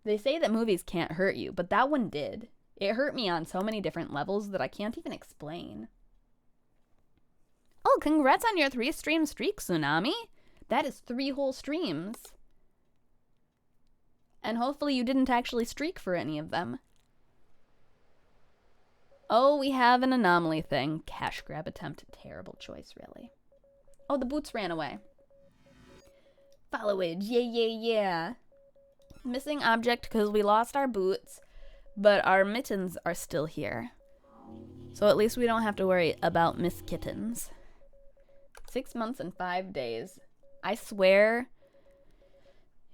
They say that movies can't hurt you, but that one did. It hurt me on so many different levels that I can't even explain. Oh, congrats on your 3-stream streak, Tsunami. That is 3 whole streams. And hopefully you didn't actually streak for any of them. Oh, we have an anomaly thing. Cash grab attempt. Terrible choice, really. Oh, the boots ran away. Followage. Yeah. Missing object because we lost our boots, but our mittens are still here. So at least we don't have to worry about Miss Kittens. 6 months and 5 days. I swear,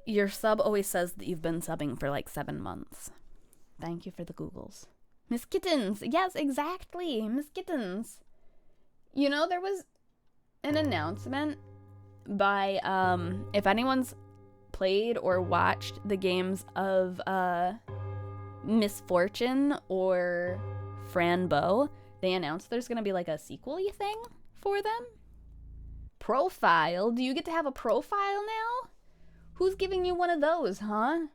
your sub always says that you've been subbing for like 7 months. Thank you for the Googles. Miss Kittens! Yes, exactly! Miss Kittens! You know, there was an announcement by, if anyone's played or watched the games of Miss Fortune or Fran Bow, they announced there's gonna be like a sequel-y thing for them. Profile? Do you get to have a profile now? Who's giving you one of those, huh?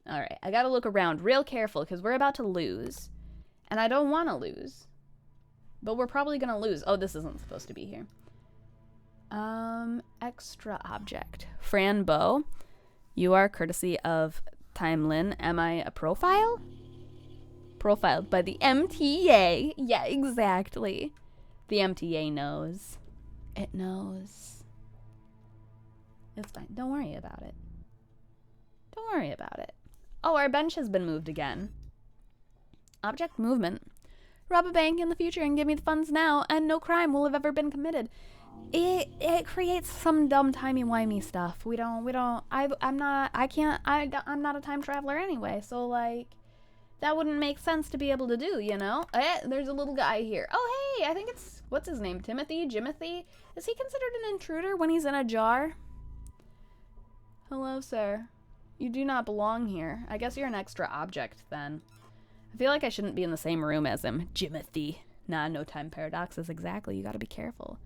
Alright, I gotta look around real careful because we're about to lose. And I don't want to lose. But we're probably gonna lose. Oh, this isn't supposed to be here. Extra object. Fran Bow. You are courtesy of Timelin. Am I a profile? Profiled by the MTA. Yeah, exactly. The MTA knows. It knows. It's fine. Don't worry about it. Don't worry about it. Oh, our bench has been moved again. Object movement. Rob a bank in the future and give me the funds now, and no crime will have ever been committed. It creates some dumb timey-wimey stuff. I'm not a time traveler anyway, so like, that wouldn't make sense to be able to do, you know? There's a little guy here. Oh, hey, I think it's, what's his name? Jimothy? Is he considered an intruder when he's in a jar? Hello, sir. You do not belong here. I guess you're an extra object, then. I feel like I shouldn't be in the same room as him. Jimothy. Nah, no time paradoxes exactly. You gotta be careful.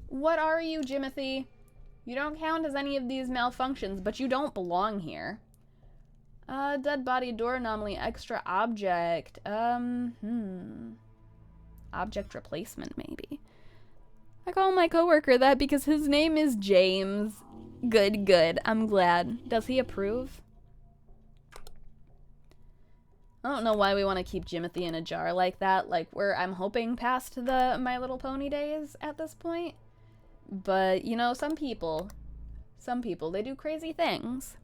What are you, Jimothy? You don't count as any of these malfunctions, but you don't belong here. Dead body door anomaly, extra object. Object replacement, maybe. I call my coworker that because his name is James. Good, good. I'm glad. Does he approve? I don't know why we want to keep Jimothy in a jar like that. Like, I'm hoping past the My Little Pony days at this point. But, you know, some people, they do crazy things.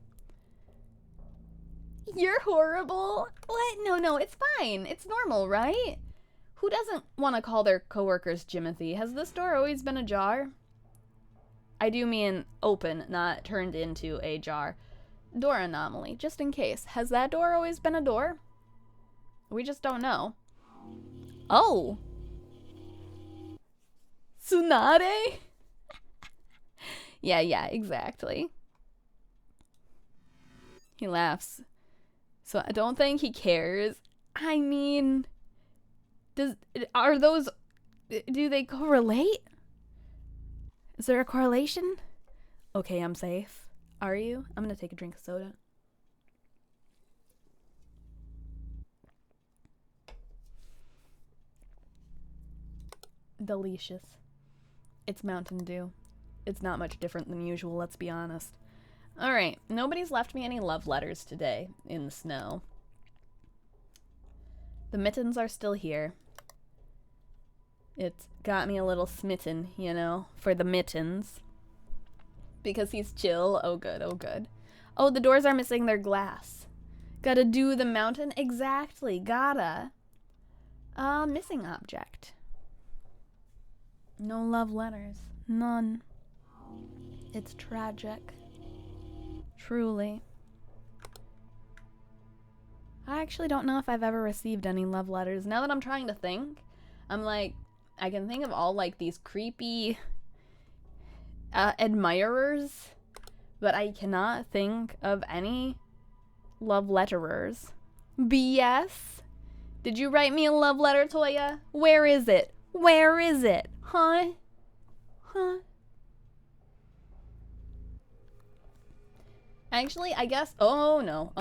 You're horrible. What? No, it's fine. It's normal, right? Who doesn't want to call their coworkers Jimothy? Has this door always been ajar? I do mean open, not turned into a jar. Door anomaly, just in case. Has that door always been a door? We just don't know. Oh! Tsunade? Yeah, exactly. He laughs. So I don't think he cares. I mean, do they correlate? Is there a correlation? Okay, I'm safe. Are you? I'm gonna take a drink of soda. Delicious. It's Mountain Dew. It's not much different than usual, let's be honest. Alright, nobody's left me any love letters today in the snow. The mittens are still here. It's got me a little smitten, you know, for the mittens. Because he's chill. Oh, good, oh, good. Oh, the doors are missing their glass. Gotta do the mountain? Exactly, gotta. Missing object. No love letters. None. It's tragic. Truly. I actually don't know if I've ever received any love letters. Now that I'm trying to think, I'm like, I can think of all like these creepy admirers, but I cannot think of any love letterers. BS? Did you write me a love letter, Toya? Where is it? Where is it? Huh? Actually, I guess, oh no,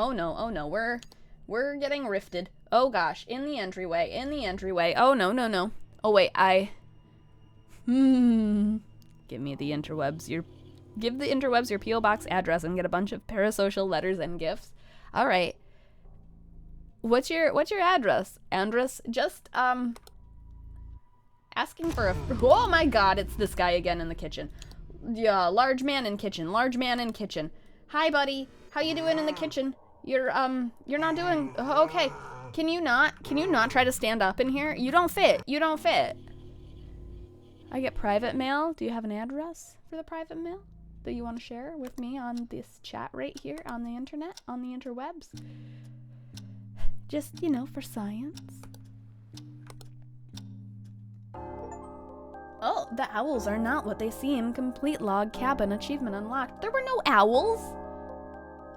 we're getting rifted. Oh gosh, in the entryway. Oh no. Oh wait, give me the interwebs. Give the interwebs your P.O. Box address and get a bunch of parasocial letters and gifts. All right. What's your address? Andress, just asking for a, oh my god, it's this guy again in the kitchen. Yeah, large man in kitchen. Hi buddy, how you doing in the kitchen? You're not doing okay. Can you not try to stand up in here? You don't fit. I get private mail. Do you have an address for the private mail that you want to share with me on this chat right here on the internet, on the interwebs? Just, you know, for science. Oh, the owls are not what they seem. Complete log cabin achievement unlocked. There were no owls.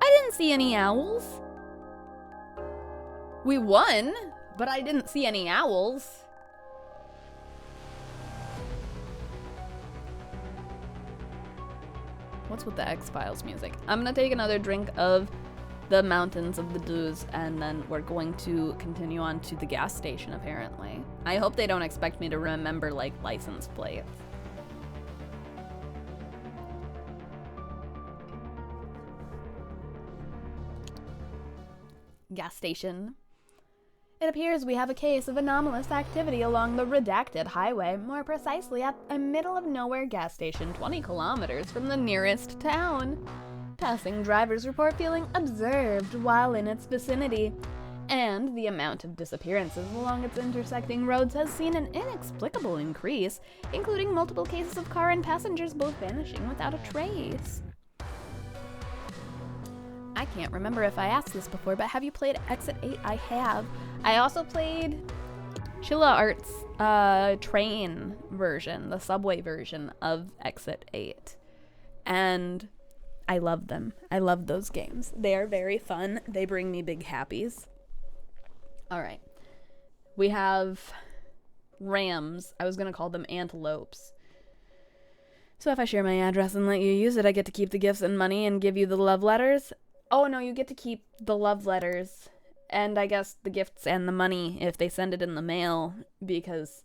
I didn't see any owls. We won, but I didn't see any owls. What's with the X-Files music? I'm gonna take another drink of the Mountains of the Dews, and then we're going to continue on to the gas station, apparently. I hope they don't expect me to remember, like, license plates. Gas station. It appears we have a case of anomalous activity along the redacted highway, more precisely at a middle-of-nowhere gas station 20 kilometers from the nearest town. Passing drivers report feeling observed while in its vicinity, and the amount of disappearances along its intersecting roads has seen an inexplicable increase, including multiple cases of car and passengers both vanishing without a trace. I can't remember if I asked this before, but have you played Exit 8? I have. I also played Chilla Art's train version, the subway version of Exit 8. And I love them. I love those games. They are very fun. They bring me big happies. All right. We have rams. I was going to call them antelopes. So if I share my address and let you use it, I get to keep the gifts and money and give you the love letters. Oh, no, you get to keep the love letters. And I guess the gifts and the money if they send it in the mail, because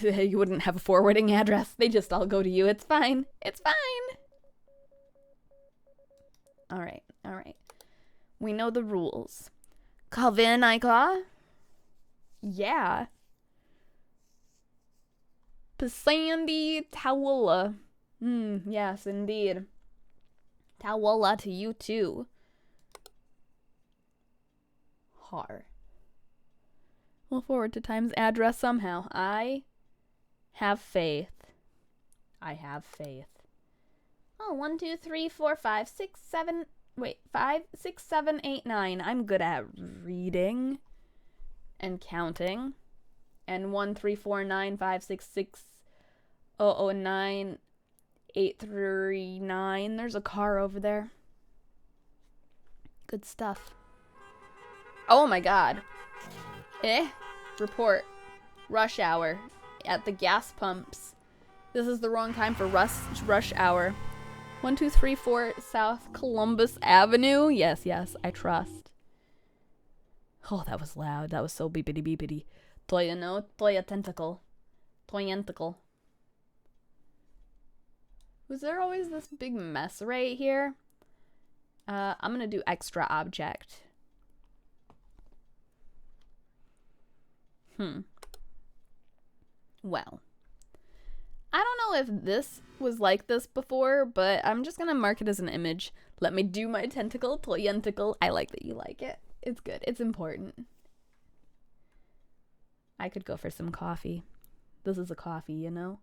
You wouldn't have a forwarding address. They just all go to you. It's fine. It's fine. All right. We know the rules. Kavenaika? Yeah. Pasandi Tawula. Yes, indeed. Tawula to you too. Har. We'll forward to Time's address somehow. I have faith. Oh, 1, 2, 3, 4, 5, 6, 7. Wait, 5, 6, 7, 8, 9. I'm good at reading and counting. And 1, 3, 4, 9, 5, 6, 6, 0, 9, 8, 3, 9. There's a car over there. Good stuff. Oh my god. Report. Rush hour at the gas pumps. This is the wrong time for rush hour. 1, 2, 3, 4 South Columbus Avenue. Yes, I trust. Oh, that was loud. That was so beepity beepity. Toya no, toya tentacle. Toyenticle. Was there always this big mess right here? I'm gonna do extra object. Well. I don't know if this was like this before, but I'm just gonna mark it as an image. Let me do my tentacle, toyenticle. I like that you like it. It's good. It's important. I could go for some coffee. This is a coffee, you know?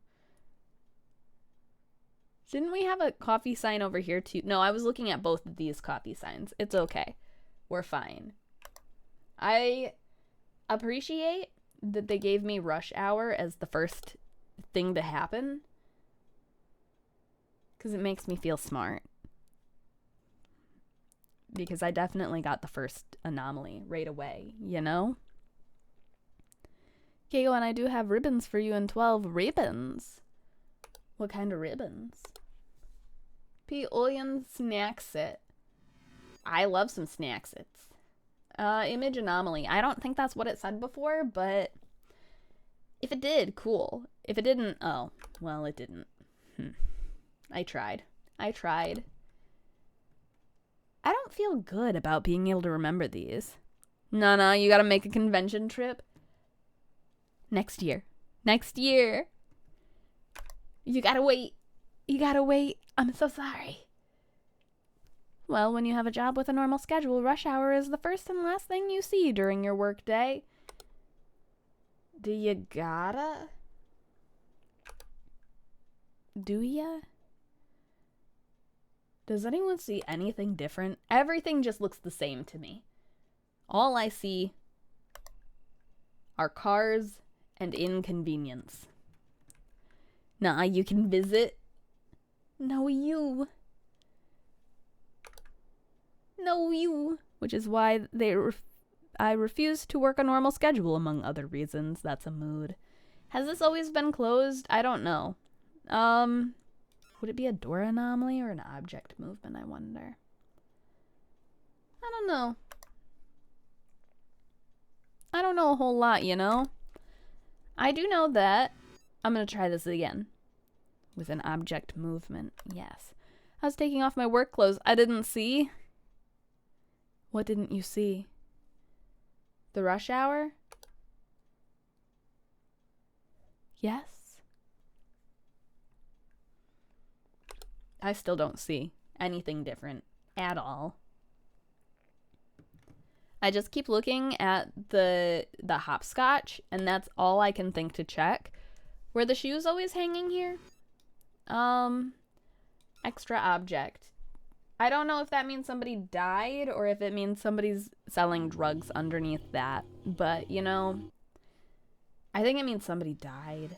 Didn't we have a coffee sign over here too? No, I was looking at both of these coffee signs. It's okay. We're fine. I appreciate that they gave me rush hour as the first thing to happen, because it makes me feel smart, because I definitely got the first anomaly right away, you know? Keiko, and I do have ribbons for you in 12. Ribbons? What kind of ribbons? P. Ullian Snacks It. I love some Snacks It's. Image anomaly. I don't think that's what it said before, but if it did, cool. If it didn't, oh, well, it didn't. I tried. I don't feel good about being able to remember these. No, you gotta make a convention trip. Next year. You gotta wait. I'm so sorry. Well, when you have a job with a normal schedule, rush hour is the first and last thing you see during your work day. Do you gotta? Do ya? Does anyone see anything different? Everything just looks the same to me. All I see are cars and inconvenience. Nah, you can visit. No, you. Which is why I refuse to work a normal schedule, among other reasons. That's a mood. Has this always been closed? I don't know. Would it be a door anomaly or an object movement, I wonder? I don't know. I don't know a whole lot, you know? I do know that I'm gonna try this again. With an object movement, yes. I was taking off my work clothes. I didn't see. What didn't you see? The rush hour? Yes. I still don't see anything different at all. I just keep looking at the hopscotch, and that's all I can think to check. Were the shoes always hanging here? Extra object. I don't know if that means somebody died or if it means somebody's selling drugs underneath that. But, you know, I think it means somebody died.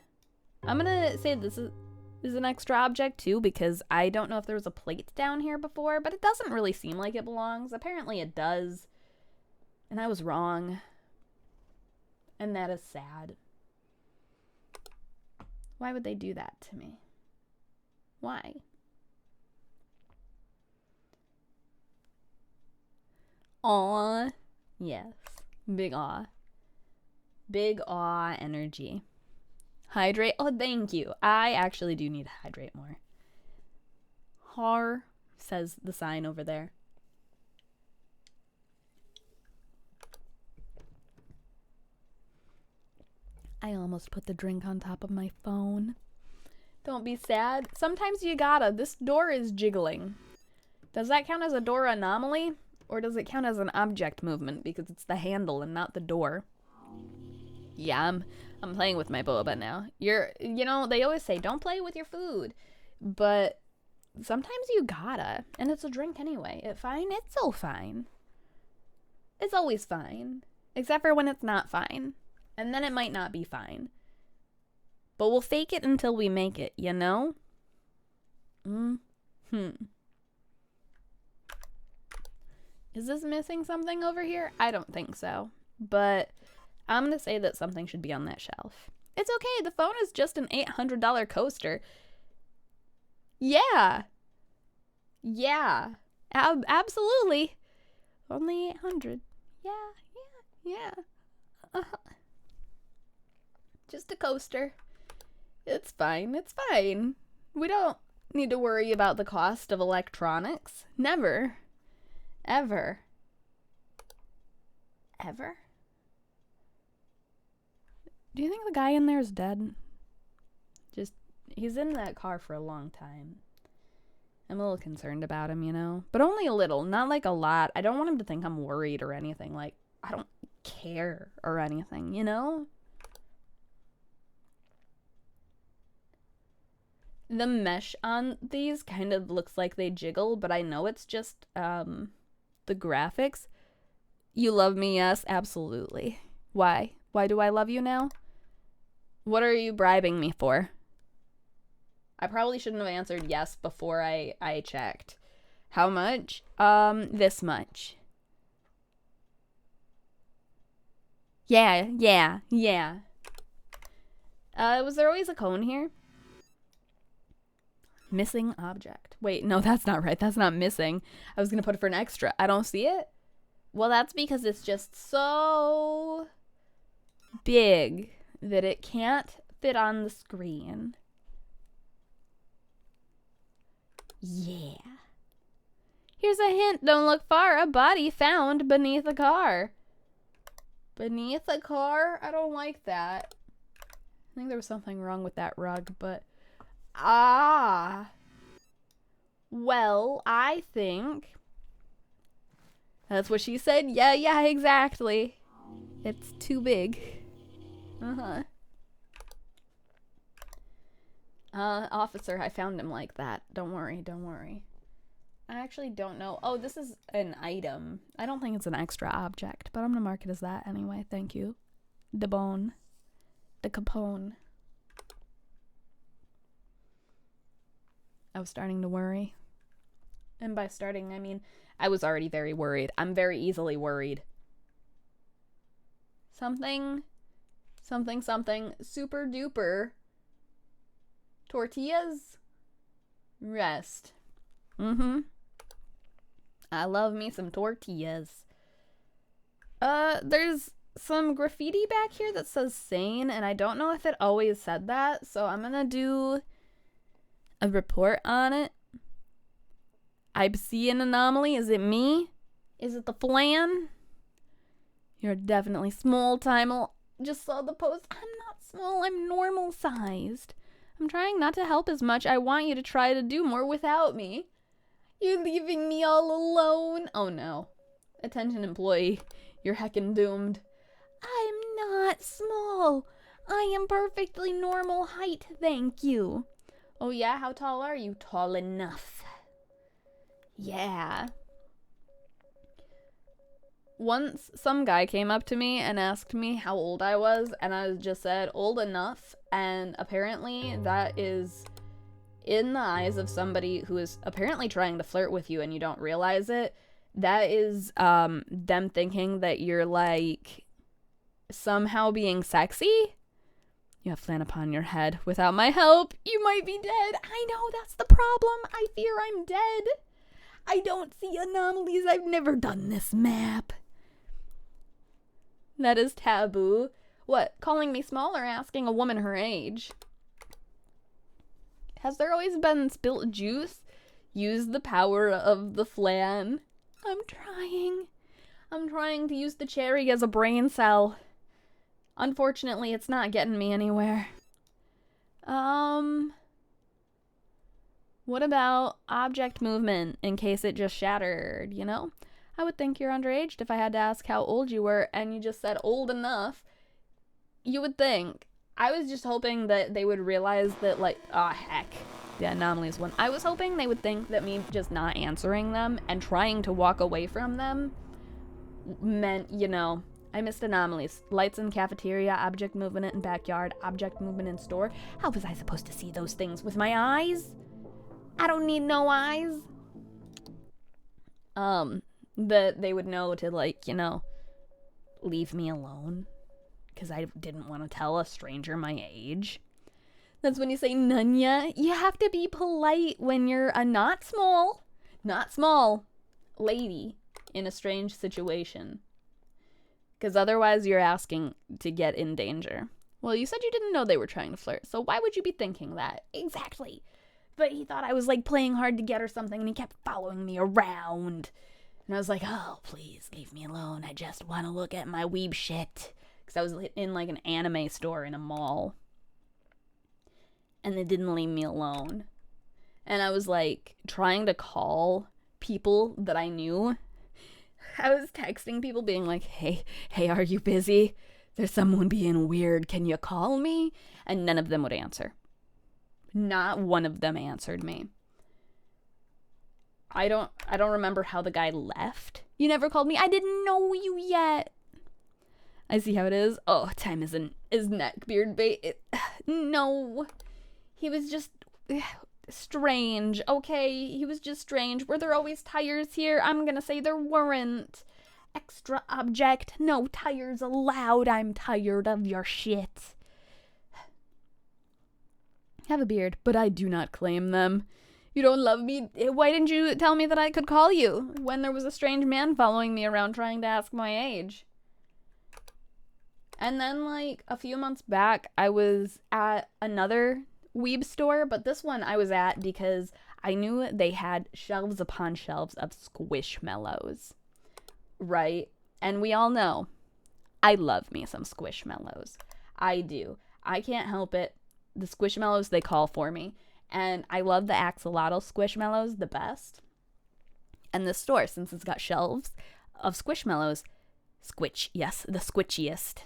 I'm gonna say this is an extra object too, because I don't know if there was a plate down here before, but it doesn't really seem like it belongs. Apparently it does. And I was wrong. And that is sad. Why would they do that to me? Why? Aw. Yes. Big aw. Big aw energy. Hydrate. Oh, thank you. I actually do need to hydrate more. Har, says the sign over there. I almost put the drink on top of my phone. Don't be sad. Sometimes you gotta. This door is jiggling. Does that count as a door anomaly? Or does it count as an object movement because it's the handle and not the door? Yeah, I'm playing with my boba now. You know, they always say don't play with your food. But sometimes you gotta. And it's a drink anyway. It's fine. It's so fine. It's always fine. Except for when it's not fine. And then it might not be fine. But we'll fake it until we make it, you know? Is this missing something over here? I don't think so. But I'm going to say that something should be on that shelf. It's okay. The phone is just an $800 coaster. Yeah. Yeah. Absolutely. Only 800. Yeah. Just a coaster. It's fine. It's fine. We don't need to worry about the cost of electronics. Never. Ever. Do you think the guy in there is dead? He's in that car for a long time. I'm a little concerned about him, you know? But only a little, not like a lot. I don't want him to think I'm worried or anything. Like, I don't care or anything, you know? The mesh on these kind of looks like they jiggle, but I know it's just the graphics. You love me, yes, absolutely. Why? Why do I love you now? What are you bribing me for? I probably shouldn't have answered yes before I checked. How much? This much. Yeah. Was there always a cone here? Missing object. Wait, no, that's not right. That's not missing. I was gonna put it for an extra. I don't see it? Well, that's because it's just so big that it can't fit on the screen. Yeah. Here's a hint. Don't look far. A body found beneath a car. Beneath a car? I don't like that. I think there was something wrong with that rug, but... Well, I think... That's what she said? Yeah, exactly. It's too big. Officer, I found him like that. Don't worry. I actually don't know. Oh, this is an item. I don't think it's an extra object, but I'm gonna mark it as that anyway. Thank you. The bone. The Capone. I was starting to worry. And by starting, I mean, I was already very worried. I'm very easily worried. Something super duper. Tortillas? Rest. I love me some tortillas. There's some graffiti back here that says sane, and I don't know if it always said that, so I'm gonna do a report on it. I see an anomaly. Is it me? Is it the flan? You're definitely small, Timel. Just saw the post. I'm not small. I'm normal sized. I'm trying not to help as much. I want you to try to do more without me. You're leaving me all alone. Oh no. Attention employee. You're heckin' doomed. I'm not small. I am perfectly normal height, thank you. Oh yeah? How tall are you? Tall enough. Yeah. Once some guy came up to me and asked me how old I was, and I just said old enough, and apparently that is in the eyes of somebody who is apparently trying to flirt with you and you don't realize it. That is them thinking that you're like somehow being sexy. You have flan upon your head. Without my help, you might be dead. I know, that's the problem. I fear I'm dead. I don't see anomalies. I've never done this map. That is taboo. What, calling me small or asking a woman her age? Has there always been spilt juice? Use the power of the flan. I'm trying to use the cherry as a brain cell. Unfortunately, it's not getting me anywhere. What about object movement in case it just shattered, you know? I would think you're underaged if I had to ask how old you were and you just said old enough. You would think. I was just hoping that they would realize that, like, oh heck, the anomalies one. I was hoping they would think that me just not answering them and trying to walk away from them meant, you know, I missed anomalies. Lights in cafeteria, object movement in backyard, object movement in store. How was I supposed to see those things with my eyes? I don't need no eyes. That they would know to, like, you know, leave me alone. Because I didn't want to tell a stranger my age. That's when you say Nunya. You have to be polite when you're a not small lady in a strange situation. Because otherwise you're asking to get in danger. Well, you said you didn't know they were trying to flirt, so why would you be thinking that? Exactly. But he thought I was, like, playing hard to get or something, and he kept following me around. And I was like, oh, please leave me alone. I just want to look at my weeb shit. Because I was in, like, an anime store in a mall. And they didn't leave me alone. And I was, like, trying to call people that I knew. I was texting people being like, hey, are you busy? There's someone being weird. Can you call me? And none of them would answer. Not one of them answered me. I don't remember how the guy left. You never called me. I didn't know you yet. I see how it is. Oh, time is neckbeard bait. No. He was just strange. Okay, he was just strange. Were there always tires here? I'm gonna say there weren't. Extra object. No tires allowed. I'm tired of your shit. Have a beard, but I do not claim them. You don't love me? Why didn't you tell me that I could call you when there was a strange man following me around trying to ask my age? And then, like, a few months back, I was at another weeb store, but this one I was at because I knew they had shelves upon shelves of Squishmallows, right? And we all know, I love me some Squishmallows. I do. I can't help it. The Squishmallows, they call for me. And I love the axolotl Squishmallows the best. And this store, since it's got shelves of Squishmallows, yes, the squishiest.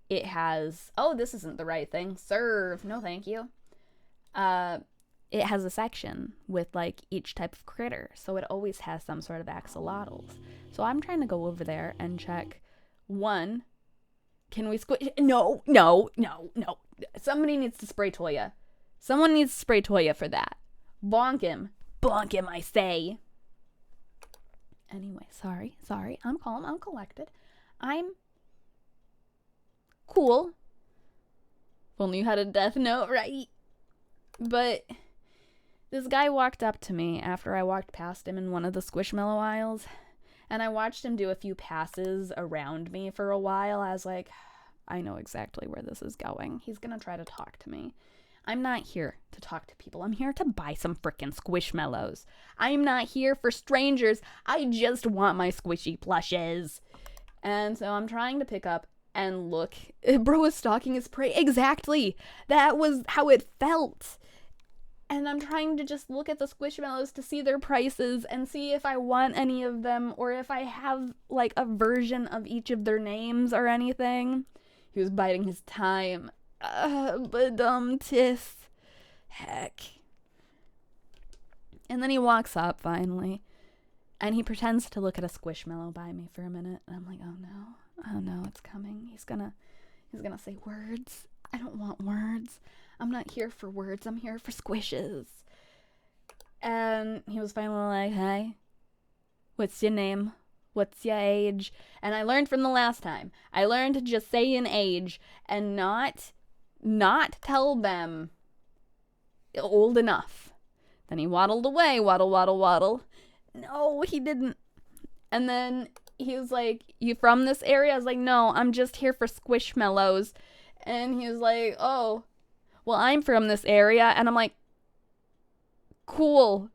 It has, oh, this isn't the right thing. Serve. No, thank you. It has a section with, like, each type of critter. So it always has some sort of axolotls. So I'm trying to go over there and check. One, can we squish? No. Somebody needs to spray Toya. Someone needs to spray Toya for that. Bonk him, I say. Anyway, sorry. I'm calm, I'm collected. I'm cool. If only you had a death note, right? But this guy walked up to me after I walked past him in one of the Squishmallow aisles, and I watched him do a few passes around me for a while. I was like, I know exactly where this is going. He's gonna try to talk to me. I'm not here to talk to people. I'm here to buy some frickin' Squishmallows. I'm not here for strangers. I just want my squishy plushes. And so I'm trying to pick up and look. Bro was stalking his prey. Exactly. That was how it felt. And I'm trying to just look at the Squishmallows to see their prices and see if I want any of them or if I have, like, a version of each of their names or anything. He was biding his time. Badum-tis. Heck. And then he walks up finally. And he pretends to look at a Squishmallow by me for a minute. And I'm like, oh no, it's coming. He's gonna say words. I don't want words. I'm not here for words. I'm here for squishes. And he was finally like, hey, what's your name? What's your age? And I learned from the last time. I learned to just say an age and not tell them old enough. Then he waddled away. Waddle. No, he didn't. And then he was like, you from this area? I was like, no, I'm just here for Squishmallows. And he was like, oh, well, I'm from this area. And I'm like, cool.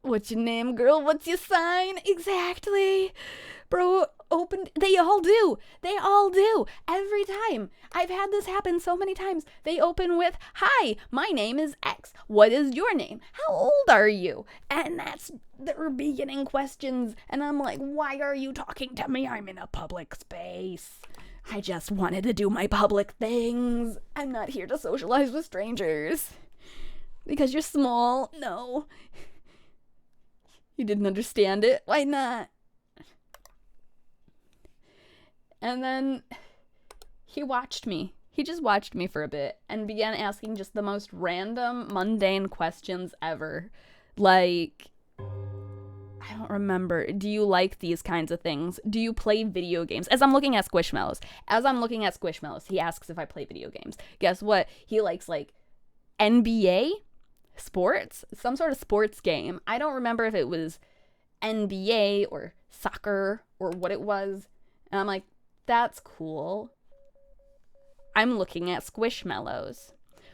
What's your name, girl? What's your sign? Exactly. Bro, they all do. They all do. Every time. I've had this happen so many times. They open with, hi, my name is X. What is your name? How old are you? And that's their beginning questions. And I'm like, why are you talking to me? I'm in a public space. I just wanted to do my public things. I'm not here to socialize with strangers. Because you're small? No. You didn't understand it? Why not? And then he watched me. He just watched me for a bit and began asking just the most random, mundane questions ever. Like, I don't remember. Do you like these kinds of things? Do you play video games? As I'm looking at Squishmallows, he asks if I play video games. Guess what? He likes, like, NBA? Sports? Some sort of sports game. I don't remember if it was NBA or soccer or what it was. And I'm like, that's cool. I'm looking at Squishmallows.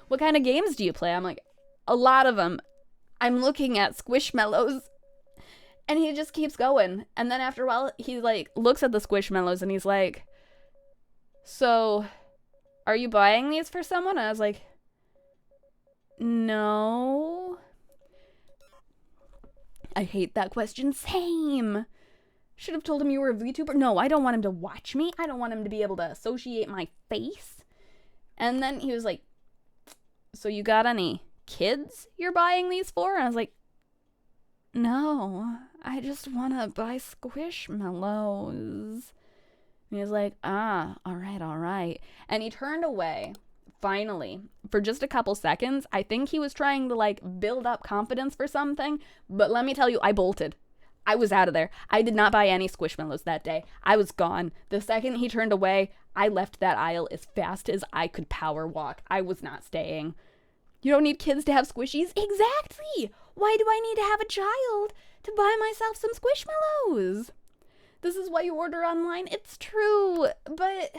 What kind of games do you play? I'm like, a lot of them. I'm looking at Squishmallows. And he just keeps going. And then after a while, he like looks at the Squishmallows and he's like, so, are you buying these for someone? And I was like, no. I hate that question. Same. Should have told him you were a VTuber. No, I don't want him to watch me. I don't want him to be able to associate my face. And then he was like, so you got any kids you're buying these for? And I was like, no, I just want to buy Squishmallows. And he was like, all right. And he turned away. Finally, for just a couple seconds. I think he was trying to like build up confidence for something, but let me tell you, I bolted. I was out of there. I did not buy any Squishmallows that day. I was gone. The second he turned away, I left that aisle as fast as I could power walk. I was not staying. You don't need kids to have squishies? Exactly! Why do I need to have a child to buy myself some Squishmallows? This is why you order online. It's true, but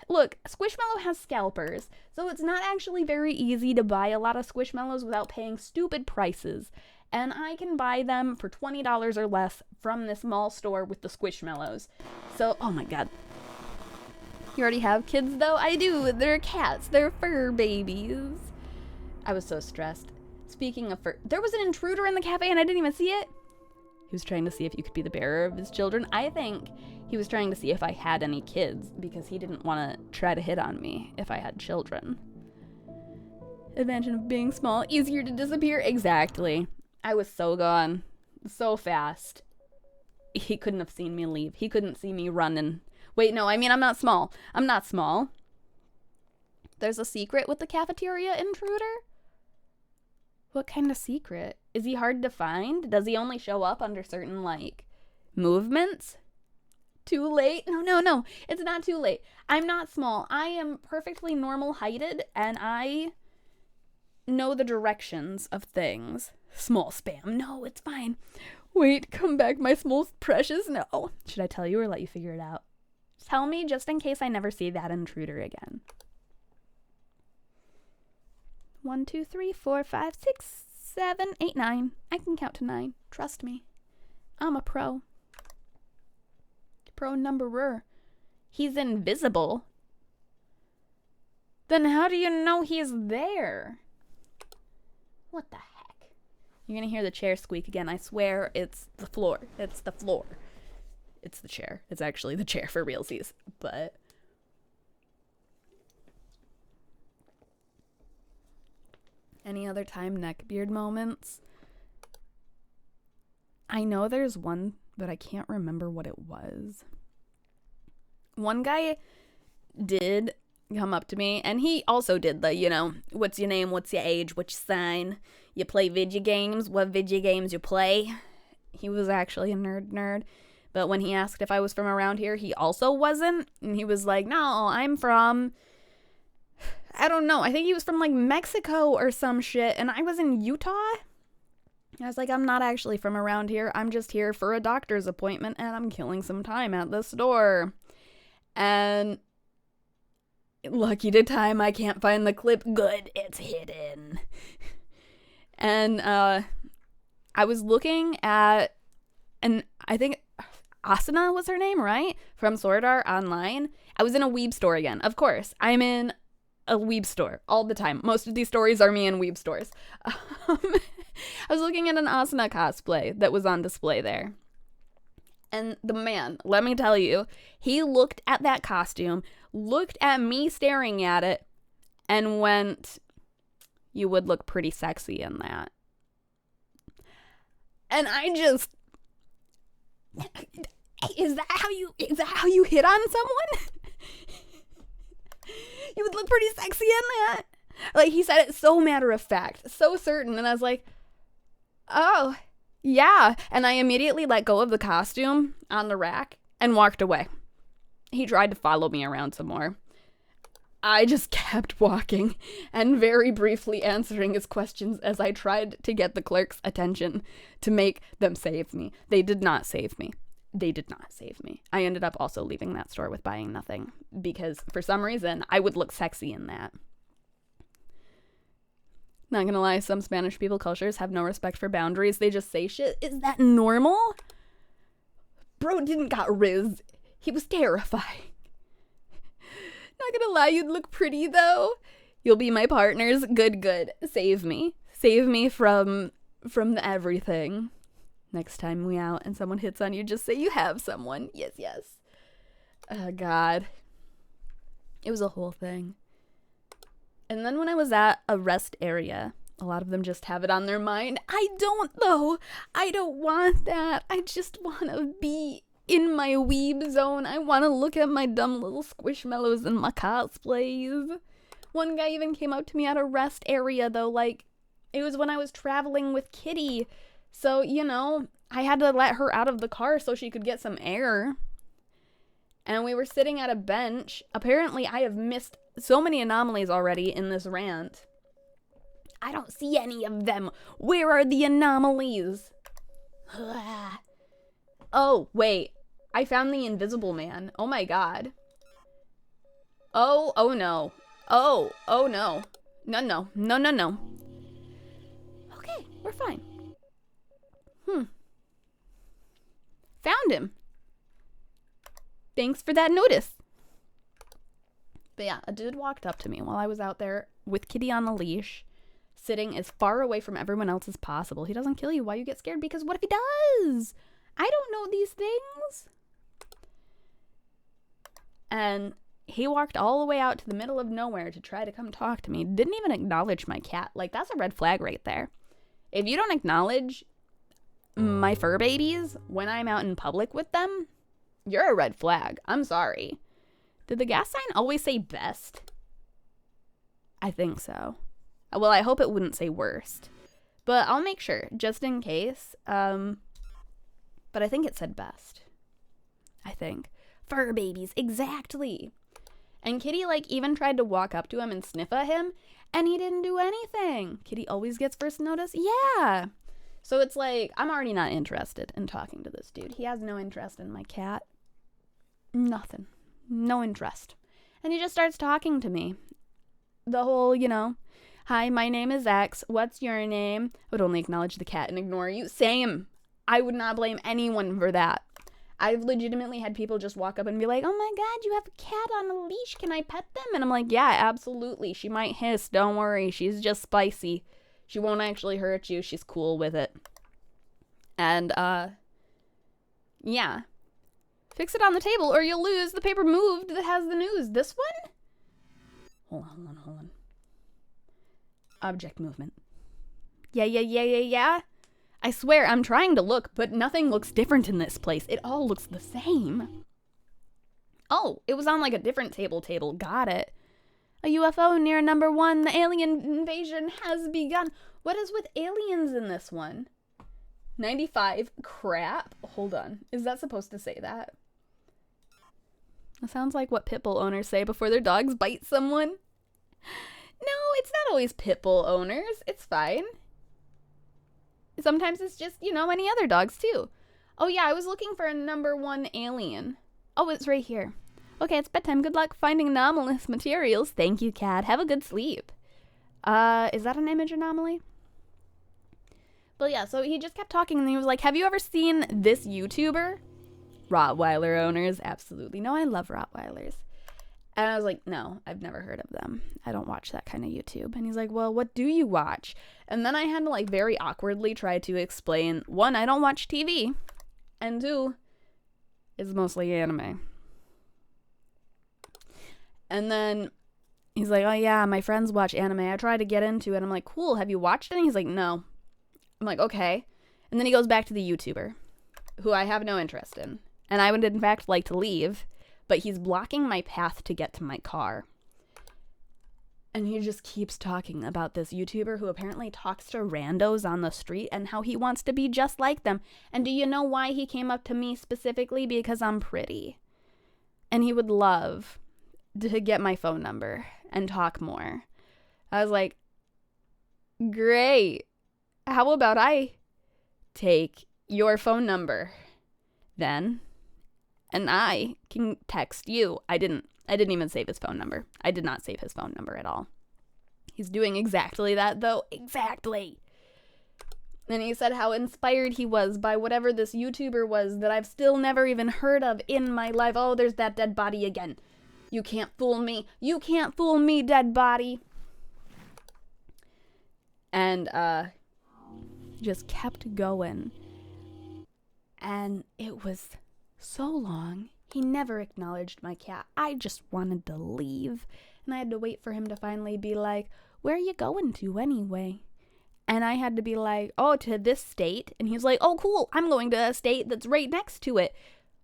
look, Squishmallow has scalpers, so it's not actually very easy to buy a lot of Squishmallows without paying stupid prices. And I can buy them for $20 or less from this mall store with the Squishmallows. So, oh my god. You already have kids, though? I do. They're cats. They're fur babies. I was so stressed. Speaking of fur, there was an intruder in the cafe and I didn't even see it. He was trying to see if you could be the bearer of his children. I think he was trying to see if I had any kids because he didn't want to try to hit on me if I had children. Advantage of being small, easier to disappear. Exactly. I was so gone. So fast. He couldn't have seen me leave. He couldn't see me running. Wait, no, I mean, I'm not small. I'm not small. There's a secret with the cafeteria intruder? What kind of secret? Is he hard to find? Does he only show up under certain, like, movements? Too late? No. It's not too late. I'm not small. I am perfectly normal heighted, and I know the directions of things. Small spam. No, it's fine. Wait, come back, my small precious. No. Should I tell you or let you figure it out? Tell me just in case I never see that intruder again. 1, 2, 3, 4, 5, 6, 7, 8, 9. I can count to 9. Trust me. I'm a pro. Pro numberer. He's invisible. Then how do you know he's there? What the heck? You're gonna hear the chair squeak again. I swear it's the floor. It's the floor. It's the chair. It's actually the chair for realsies. But any other time neckbeard moments? I know there's one, but I can't remember what it was. One guy did come up to me, and he also did the, what's your name, what's your age, what's your sign, you play video games, what video games you play. He was actually a nerd. But when he asked if I was from around here, he also wasn't. And he was like, no, I'm from, I don't know. I think he was from like Mexico or some shit. And I was in Utah. I was like, I'm not actually from around here. I'm just here for a doctor's appointment and I'm killing some time at the store. And lucky to time, I can't find the clip. Good, it's hidden. And I was looking at, and I think Asuna was her name, right? From Sword Art Online. I was in a weeb store again. Of course, I'm in a weeb store all the time. Most of these stories are me in weeb stores. I was looking at an Asuna cosplay that was on display there. And the man, let me tell you, he looked at that costume, looked at me staring at it, and went, "You would look pretty sexy in that." And I just, is that how you hit on someone? You would look pretty sexy in that. Like, he said it so matter of fact, so certain, and I was like, oh, yeah. And I immediately let go of the costume on the rack and walked away. He tried to follow me around some more. I just kept walking and very briefly answering his questions as I tried to get the clerk's attention to make them save me. They did not save me. They did not save me. I ended up also leaving that store with buying nothing because for some reason I would look sexy in that. Not gonna lie, some Spanish people cultures have no respect for boundaries. They just say shit. Is that normal? Bro didn't got riz. He was terrifying. Not gonna lie, you'd look pretty though. You'll be my partners. Good. Save me. Save me from the everything. Next time we out and someone hits on you, just say you have someone. Yes. Oh, God. It was a whole thing. And then when I was at a rest area, a lot of them just have it on their mind. I don't, though. I don't want that. I just want to be in my weeb zone. I want to look at my dumb little squishmallows and my cosplays. One guy even came up to me at a rest area, though. Like, it was when I was traveling with Kitty. So, you know, I had to let her out of the car so she could get some air. And we were sitting at a bench. Apparently, I have missed so many anomalies already in this rant. I don't see any of them. Where are the anomalies? Oh, wait. I found the Invisible Man. Oh my God. Oh no. Oh no. No. Okay, we're fine. Found him. Thanks for that notice. But yeah, a dude walked up to me while I was out there with Kitty on the leash, sitting as far away from everyone else as possible. He doesn't kill you. Why you get scared? Because what if he does? I don't know these things. And he walked all the way out to the middle of nowhere to try to come talk to me. Didn't even acknowledge my cat. Like, that's a red flag right there. If you don't acknowledge my fur babies when I'm out in public with them, you're a red flag. I'm sorry. Did the gas sign always say best? I think so. Well, I hope it wouldn't say worst. But I'll make sure, just in case. But I think it said best. I think. Fur babies, exactly. And Kitty, like, even tried to walk up to him and sniff at him, and he didn't do anything. Kitty always gets first notice? Yeah. So it's like, I'm already not interested in talking to this dude. He has no interest in my cat. Nothing. No interest. And he just starts talking to me. The whole, you know, hi, my name is X. What's your name? I would only acknowledge the cat and ignore you. Same. I would not blame anyone for that. I've legitimately had people just walk up and be like, oh my God, you have a cat on a leash. Can I pet them? And I'm like, yeah, absolutely. She might hiss. Don't worry. She's just spicy. She won't actually hurt you. She's cool with it. And, yeah. Fix it on the table or you'll lose the paper moved that has the news. This one? Hold on. Object movement. Yeah. I swear, I'm trying to look, but nothing looks different in this place. It all looks the same. Oh, it was on like a different table. Got it. A UFO near number 1. The alien invasion has begun. What is with aliens in this one? 95. Crap. Hold on. Is that supposed to say that? That sounds like what pit bull owners say before their dogs bite someone. No, it's not always pit bull owners. It's fine. Sometimes it's just, any other dogs too. Oh yeah, I was looking for a number 1 alien. Oh, it's right here. Okay, it's bedtime. Good luck finding anomalous materials. Thank you, cat. Have a good sleep. Is that an image anomaly? But yeah, so he just kept talking and he was like, have you ever seen this YouTuber? Rottweiler owners. Absolutely. No, I love Rottweilers. And I was like, no, I've never heard of them. I don't watch that kind of YouTube. And he's like, well, what do you watch? And then I had to like very awkwardly try to explain, 1, I don't watch TV. And 2, it's mostly anime. And then he's like, oh yeah, my friends watch anime. I try to get into it. I'm like, cool, have you watched it? And he's like, no. I'm like, okay. And then he goes back to the YouTuber, who I have no interest in. And I would in fact like to leave, but he's blocking my path to get to my car. And he just keeps talking about this YouTuber who apparently talks to randos on the street and how he wants to be just like them. And do you know why he came up to me specifically? Because I'm pretty. And he would love to get my phone number and talk more. I was like, great. How about I take your phone number then, and I can text you. I didn't even save his phone number. I did not save his phone number at all. He's doing exactly that though. Exactly. And he said how inspired he was by whatever this YouTuber was that I've still never even heard of in my life. Oh, there's that dead body again. You can't fool me. You can't fool me, dead body. And just kept going. And it was so long. He never acknowledged my cat. I just wanted to leave. And I had to wait for him to finally be like, where are you going to anyway? And I had to be like, oh, to this state. And he was like, oh, cool. I'm going to a state that's right next to it.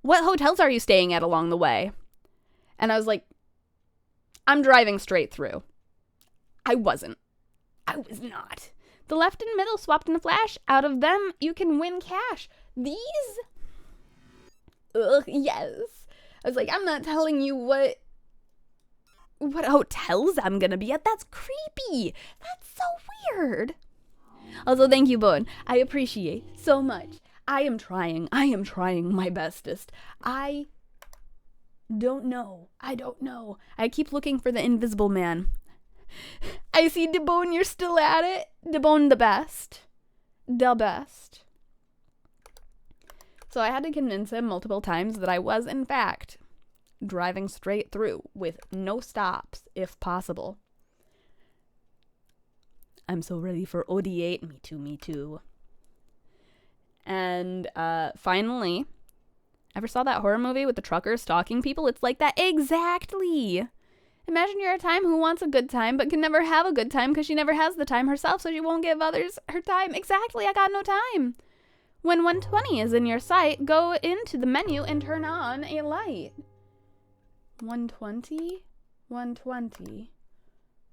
What hotels are you staying at along the way? And I was like, I'm driving straight through. I wasn't. I was not. The left and middle swapped in a flash. Out of them, you can win cash. These? Ugh, yes. I was like, I'm not telling you what hotels I'm gonna be at. That's creepy. That's so weird. Also, thank you, Bowen. I appreciate so much. I am trying my bestest. I don't know. I keep looking for the invisible man. I see DeBone, you're still at it. DeBone the best. The best. So I had to convince him multiple times that I was, in fact, driving straight through with no stops, if possible. I'm so ready for OD8. Me too. And finally, ever saw that horror movie with the trucker stalking people? It's like that. Exactly. Imagine you're a time who wants a good time but can never have a good time because she never has the time herself, so she won't give others her time. Exactly. I got no time. When 120 is in your sight, go into the menu and turn on a light. 120? 120.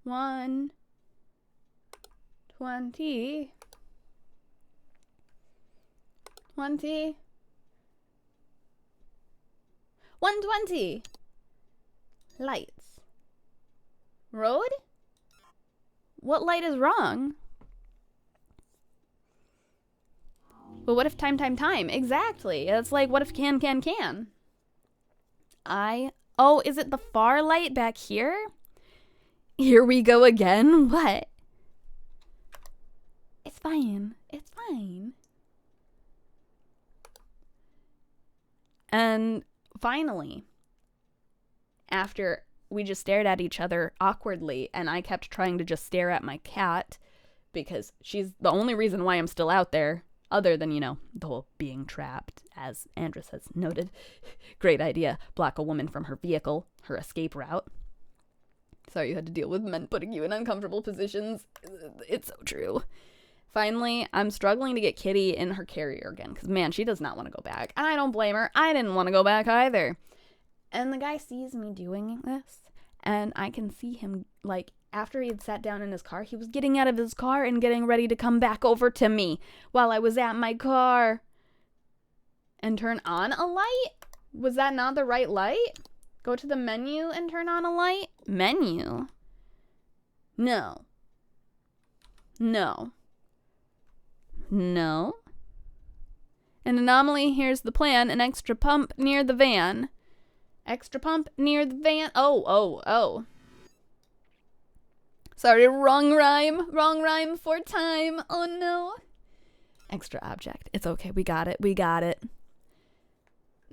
120. 20. 120. Lights. Road? What light is wrong? But what if time? Exactly. It's like, what if can? Oh, is it the far light back here? Here we go again? What? It's fine. And finally, after we just stared at each other awkwardly, and I kept trying to just stare at my cat because she's the only reason why I'm still out there, other than, the whole being trapped, as Andrus has noted. Great idea. Block a woman from her vehicle, her escape route. Sorry you had to deal with men putting you in uncomfortable positions. It's so true. Finally, I'm struggling to get Kitty in her carrier again, because, man, she does not want to go back. I don't blame her. I didn't want to go back either. And the guy sees me doing this, and I can see him, after he had sat down in his car, he was getting out of his car and getting ready to come back over to me while I was at my car. And turn on a light? Was that not the right light? Go to the menu and turn on a light? Menu? No. No. An anomaly, here's the plan. An extra pump near the van. Extra pump near the van. Oh. Sorry, wrong rhyme. Wrong rhyme for time. Oh no. Extra object. It's okay. We got it.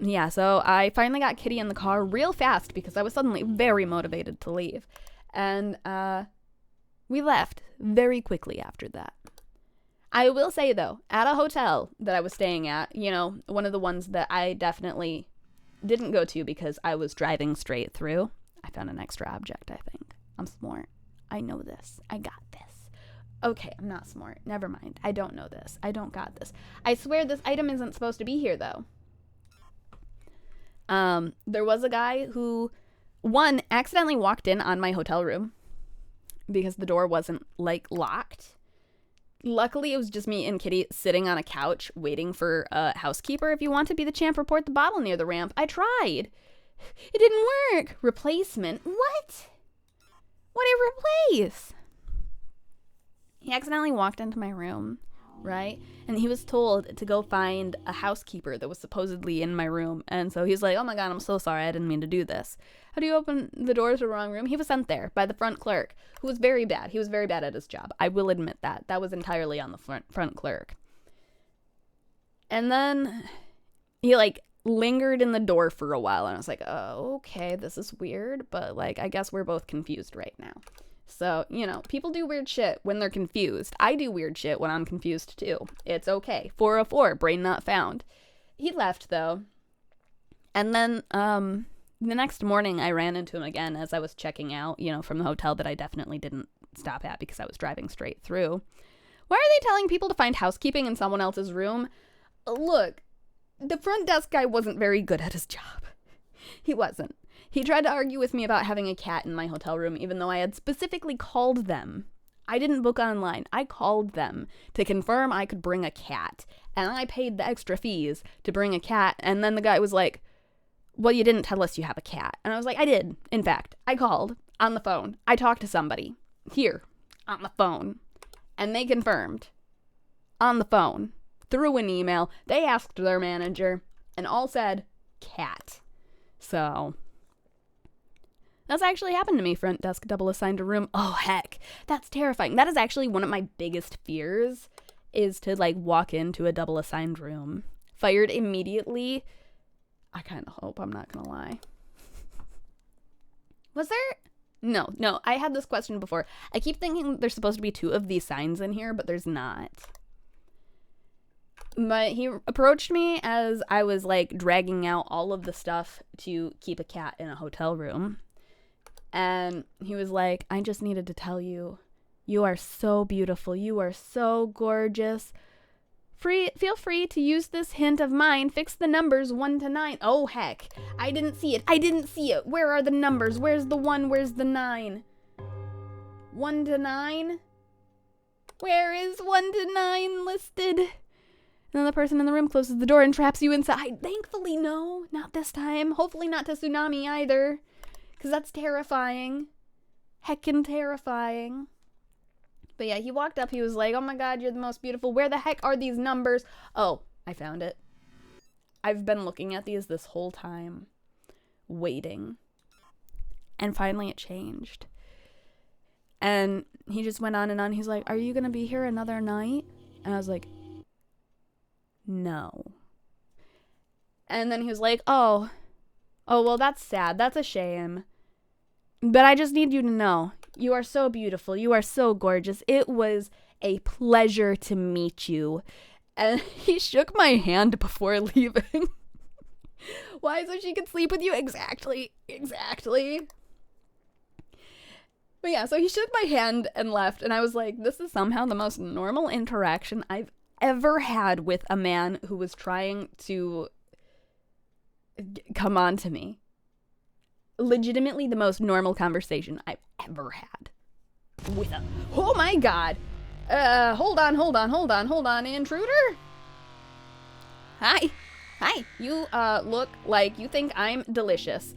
Yeah, so I finally got Kitty in the car real fast because I was suddenly very motivated to leave. And we left very quickly after that. I will say, though, at a hotel that I was staying at, you know, one of the ones that I definitely didn't go to because I was driving straight through, I found an extra object, I think. I'm smart. I know this. I got this. Okay, I'm not smart. Never mind. I don't know this. I don't got this. I swear this item isn't supposed to be here, though. There was a guy who, one, accidentally walked in on my hotel room because the door wasn't, like, locked. Luckily, it was just me and Kitty sitting on a couch waiting for a housekeeper. If you want to be the champ, report the bottle near the ramp. I tried. It didn't work. Replacement? What? What did it replace? He accidentally walked into my room, right? And he was told to go find a housekeeper that was supposedly in my room. And so he's like, oh my God, I'm so sorry. I didn't mean to do this. How do you open the door to the wrong room? He was sent there by the front clerk, who was very bad. He was very bad at his job. I will admit that. That was entirely on the front clerk. And then he, like, lingered in the door for a while. And I was like, oh, okay, this is weird. But, like, I guess we're both confused right now. So, you know, people do weird shit when they're confused. I do weird shit when I'm confused, too. It's okay. 404, brain not found. He left, though. And then, the next morning, I ran into him again as I was checking out, you know, from the hotel that I definitely didn't stop at because I was driving straight through. Why are they telling people to find housekeeping in someone else's room? Look, the front desk guy wasn't very good at his job. He wasn't. He tried to argue with me about having a cat in my hotel room, even though I had specifically called them. I didn't book online. I called them to confirm I could bring a cat, and I paid the extra fees to bring a cat, and then the guy was like, well, you didn't tell us you have a cat. And I was like, I did. In fact, I called on the phone. I talked to somebody here on the phone, and they confirmed on the phone through an email. They asked their manager, and all said cat. So that's actually happened to me. Front desk double assigned a room. Oh, heck. That's terrifying. That is actually one of my biggest fears, is to, like, walk into a double assigned room. Fired immediately. I kind of hope, I'm not going to lie. Was there? No. I had this question before. I keep thinking there's supposed to be 2 of these signs in here, but there's not. But he approached me as I was, like, dragging out all of the stuff to keep a cat in a hotel room. And he was like, I just needed to tell you, you are so beautiful. You are so gorgeous. Feel free to use this hint of mine. Fix the numbers 1 to 9. Oh, heck. I didn't see it. Where are the numbers? Where's the 1? Where's the 9? 1 to 9? Where is 1 to 9 listed? And then the person in the room closes the door and traps you inside. Thankfully, no. Not this time. Hopefully not to Tsunami either. Because that's terrifying. Heckin' terrifying. But yeah, he walked up, he was like, oh my God, you're the most beautiful. Where the heck are these numbers? Oh, I found it. I've been looking at these this whole time, waiting. And finally it changed. And he just went on and on. He's like, are you going to be here another night? And I was like, no. And then he was like, oh, well, that's sad. That's a shame. But I just need you to know, you are so beautiful. You are so gorgeous. It was a pleasure to meet you. And he shook my hand before leaving. Why? So she could sleep with you? Exactly. But yeah, so he shook my hand and left. And I was like, this is somehow the most normal interaction I've ever had with a man who was trying to come on to me. Legitimately the most normal conversation I've ever had with a, oh my God. Hold on, intruder. Hi, you, look like you think I'm delicious.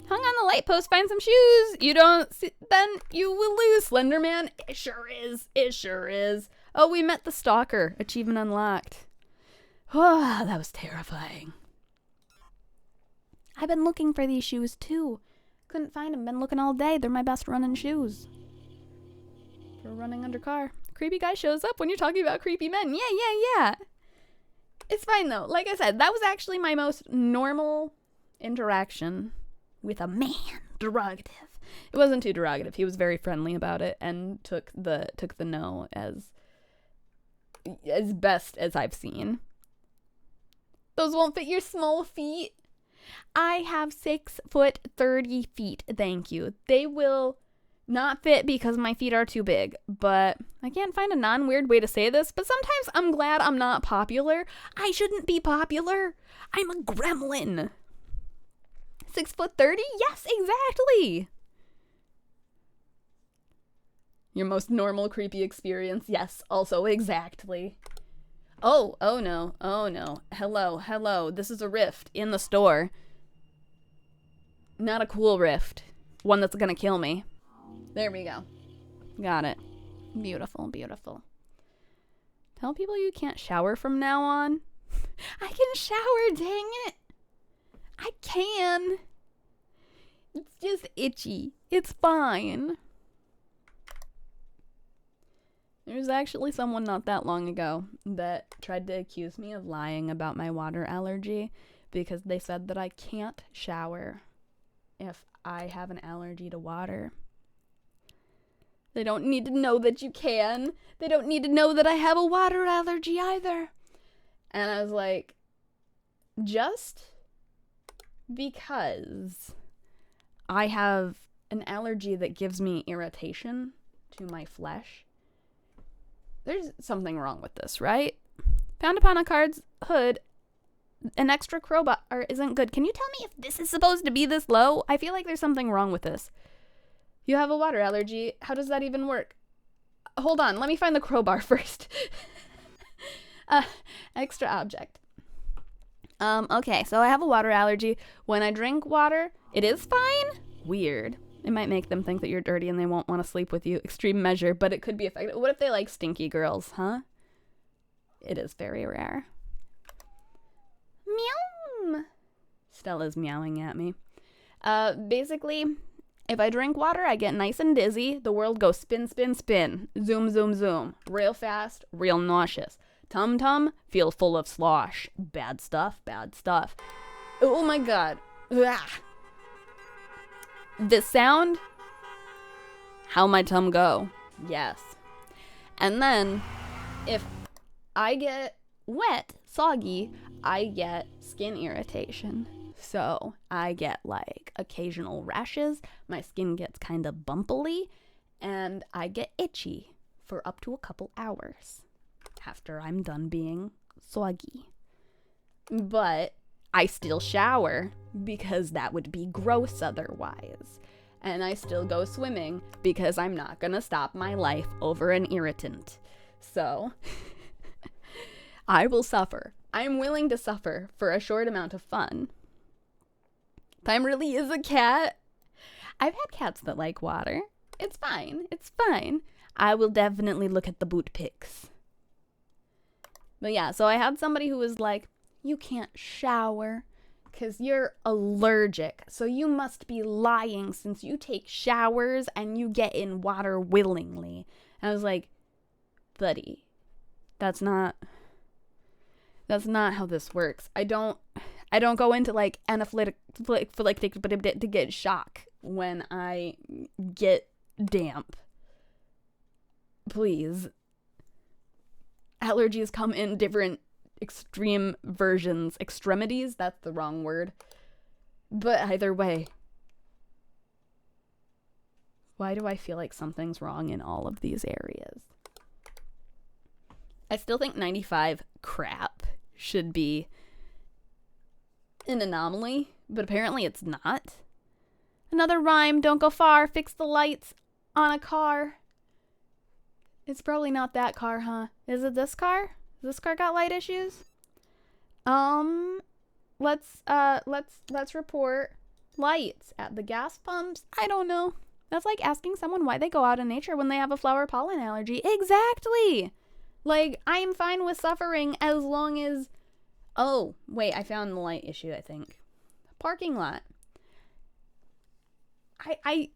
Hung on the light post, find some shoes. You don't see, then you will lose, Slender Man. It sure is. Oh, we met the stalker. Achievement unlocked. Oh, that was terrifying. I've been looking for these shoes too. Couldn't find them. Been looking all day. They're my best running shoes. For running under car. Creepy guy shows up when you're talking about creepy men. Yeah. It's fine though. Like I said, that was actually my most normal interaction with a man. Derogative. It wasn't too derogative. He was very friendly about it and took the no as best as I've seen. Those won't fit your small feet. I have 6'30" feet. Thank you. They will not fit because my feet are too big, but I can't find a non-weird way to say this, but sometimes I'm glad I'm not popular. I shouldn't be popular. I'm a gremlin. 6'30"? Yes, exactly. Your most normal creepy experience? Yes, also exactly. Oh no. Hello. This is a rift in the store. Not a cool rift. One that's gonna kill me. There we go. Got it. Beautiful. Tell people you can't shower from now on. I can shower, dang it. I can. It's just itchy. It's fine. There was actually someone not that long ago that tried to accuse me of lying about my water allergy because they said that I can't shower if I have an allergy to water. They don't need to know that you can. They don't need to know that I have a water allergy either. And I was like, just because I have an allergy that gives me irritation to my flesh, there's something wrong with this, right? Found upon a card's hood, an extra crowbar isn't good. Can you tell me if this is supposed to be this low? I feel like there's something wrong with this. You have a water allergy. How does that even work? Hold on, let me find the crowbar first. Extra object. Okay, so I have a water allergy. When I drink water, it is fine. Weird. It might make them think that you're dirty and they won't want to sleep with you. Extreme measure, but it could be effective. What if they like stinky girls, huh? It is very rare. Meow. Stella's meowing at me. Basically, if I drink water, I get nice and dizzy. The world goes spin, spin, spin. Zoom, zoom, zoom. Real fast, real nauseous. Tum-tum, feel full of slosh. Bad stuff, bad stuff. Oh my god. Ugh. This sound, how my tum go. Yes. And then, if I get wet, soggy, I get skin irritation. So I get like occasional rashes, my skin gets kind of bumpily, and I get itchy for up to a couple hours after I'm done being soggy. But I still shower because that would be gross otherwise. And I still go swimming because I'm not gonna stop my life over an irritant. So I will suffer. I'm willing to suffer for a short amount of fun. Time really is a cat. I've had cats that like water. It's fine. It's fine. I will definitely look at the boot pics. But yeah, so I had somebody who was like, you can't shower because you're allergic. So you must be lying since you take showers and you get in water willingly. And I was like, buddy, that's not how this works. I don't go into like anaphylactic to get shock when I get damp. Please. Allergies come in different extreme versions. Extremities? That's the wrong word. But either way. Why do I feel like something's wrong in all of these areas? I still think 95 crap should be an anomaly, but apparently it's not. Another rhyme, don't go far, fix the lights on a car. It's probably not that car, huh? Is it this car? This car got light issues? Let's report lights at the gas pumps. I don't know. That's like asking someone why they go out in nature when they have a flower pollen allergy. Exactly. Like, I'm fine with suffering as long as... Oh, wait, I found the light issue, I think. Parking lot. I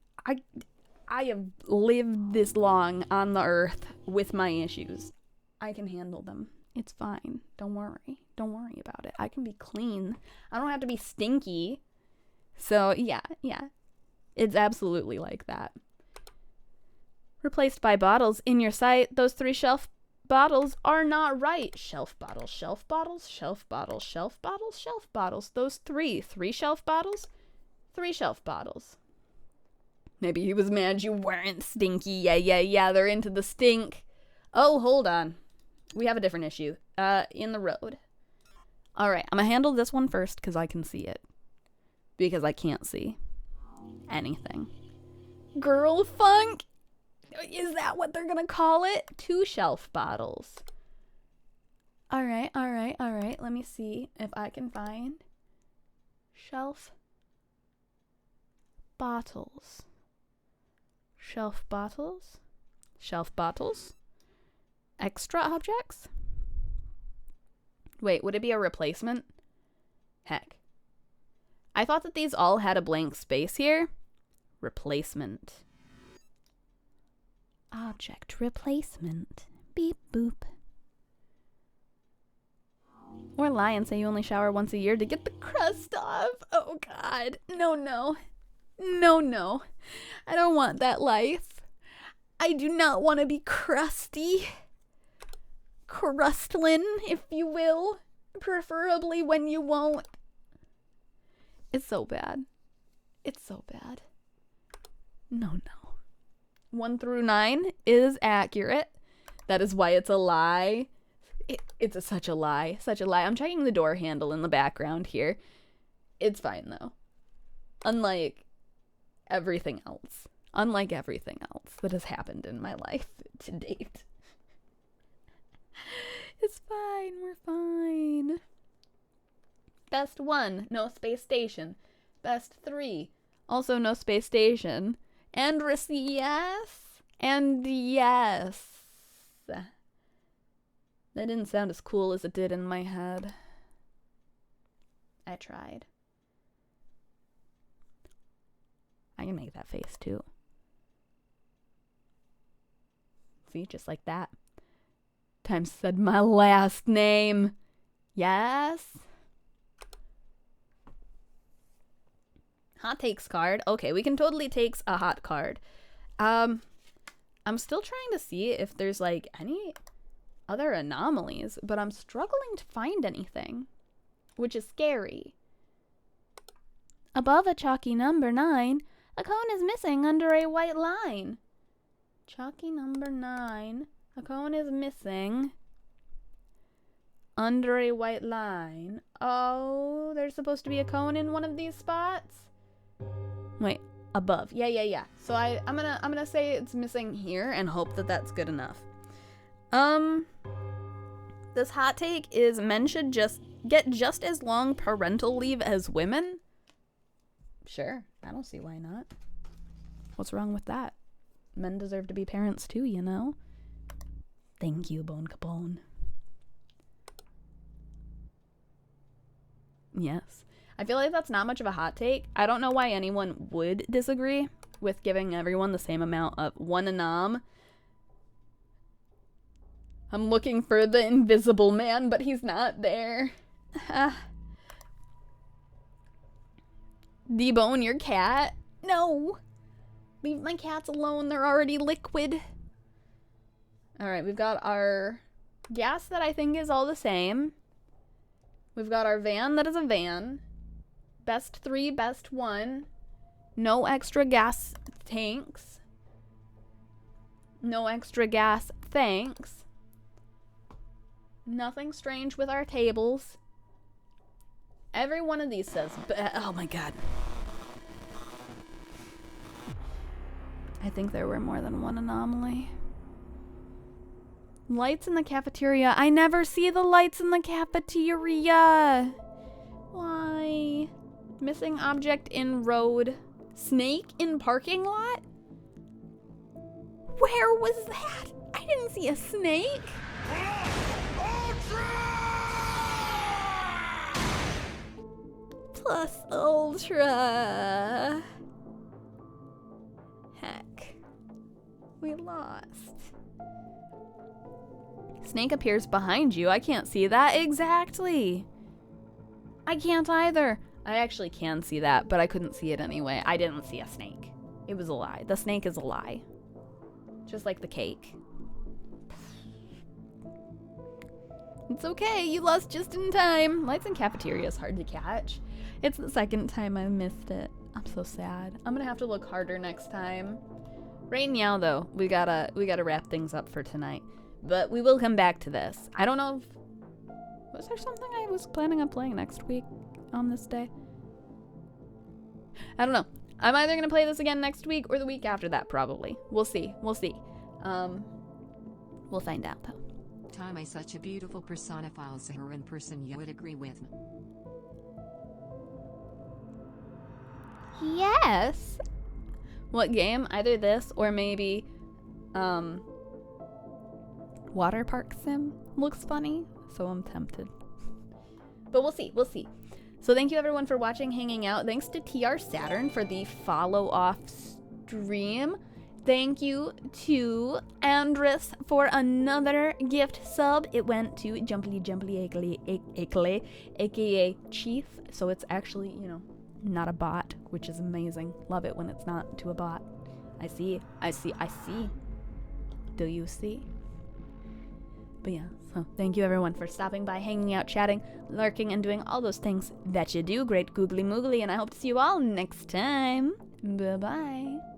have lived this long on the earth with my issues. I can handle them. It's fine. Don't worry. Don't worry about it. I can be clean. I don't have to be stinky. So, yeah. It's absolutely like that. Replaced by bottles in your sight. Those 3 shelf bottles are not right. Shelf bottles, shelf bottles, shelf bottles, shelf bottles, shelf bottles. Those 3 shelf bottles, 3 shelf bottles. Maybe he was mad you weren't stinky. Yeah, they're into the stink. Oh, hold on. We have a different issue. In the road. Alright, I'm gonna handle this one first because I can see it. Because I can't see anything. Girl funk? Is that what they're gonna call it? 2 shelf bottles. Alright. Let me see if I can find shelf bottles. Shelf bottles? Shelf bottles? Extra objects? Wait, would it be a replacement? Heck. I thought that these all had a blank space here. Replacement. Object replacement. Beep boop. Or lie and say you only shower once a year to get the crust off. Oh god. No. I don't want that life. I do not want to be crusty. Crustlin, if you will. Preferably when you won't. It's so bad. It's so bad. No. 1 through 9 is accurate. That is why it's a lie. It's such a lie. Such a lie. I'm checking the door handle in the background here. It's fine, though. Unlike everything else. Unlike everything else that has happened in my life to date. It's fine. We're fine. Best 1, no space station. Best 3, also no space station. And yes. And yes. That didn't sound as cool as it did in my head. I tried. I can make that face too. See, just like that. Times said my last name. Yes. Hot takes card. Okay, we can totally take a hot card. I'm still trying to see if there's like any other anomalies, but I'm struggling to find anything, which is scary. Above a chalky number 9, a cone is missing under a white line. Chalky number 9, a cone is missing under a white line. Oh, there's supposed to be a cone in one of these spots? Wait, above. Yeah. So I'm gonna say it's missing here and hope that that's good enough. This hot take is men should just get just as long parental leave as women. Sure, I don't see why not. What's wrong with that? Men deserve to be parents too, you know? Thank you, Bone Capone. Yes. I feel like that's not much of a hot take. I don't know why anyone would disagree with giving everyone the same amount of 1 anom. I'm looking for the invisible man, but he's not there. Debone your cat? No. Leave my cats alone. They're already liquid. Alright, we've got our gas that I think is all the same. We've got our van that is a van. Best 3, best 1. No extra gas tanks. No extra gas, thanks. Nothing strange with our tables. Every one of these says, oh my god. I think there were more than one anomaly. Lights in the cafeteria. I never see the lights in the cafeteria. Why? Missing object in road. Snake in parking lot? Where was that? I didn't see a snake. Plus Ultra. Heck. We lost. Snake appears behind you. I can't see that. Exactly. I can't either. I actually can see that, but I couldn't see it anyway. I didn't see a snake. It was a lie. The snake is a lie. Just like the cake. It's okay. You lost just in time. Lights in cafeteria is hard to catch. It's the second time I missed it. I'm so sad. I'm gonna have to look harder next time. Right now, though, we gotta wrap things up for tonight. But we will come back to this. I don't know if... Was there something I was planning on playing next week on this day? I don't know. I'm either going to play this again next week or the week after that, probably. We'll see. We'll see. We'll find out, though. Time is such a beautiful personifies her in person you would agree with. Yes. What game? Either this or maybe, Water Park Sim looks funny, so I'm tempted. But we'll see, we'll see. So thank you everyone for watching, hanging out. Thanks to TR Saturn for the follow-off stream. Thank you to Andress for another gift sub. It went to Jumply Ekle, aka Chief. So it's actually, you know, not a bot, which is amazing. Love it when it's not to a bot. I see. Do you see? But yeah, so thank you everyone for stopping by, hanging out, chatting, lurking, and doing all those things that you do. Great googly moogly, and I hope to see you all next time. Bye-bye.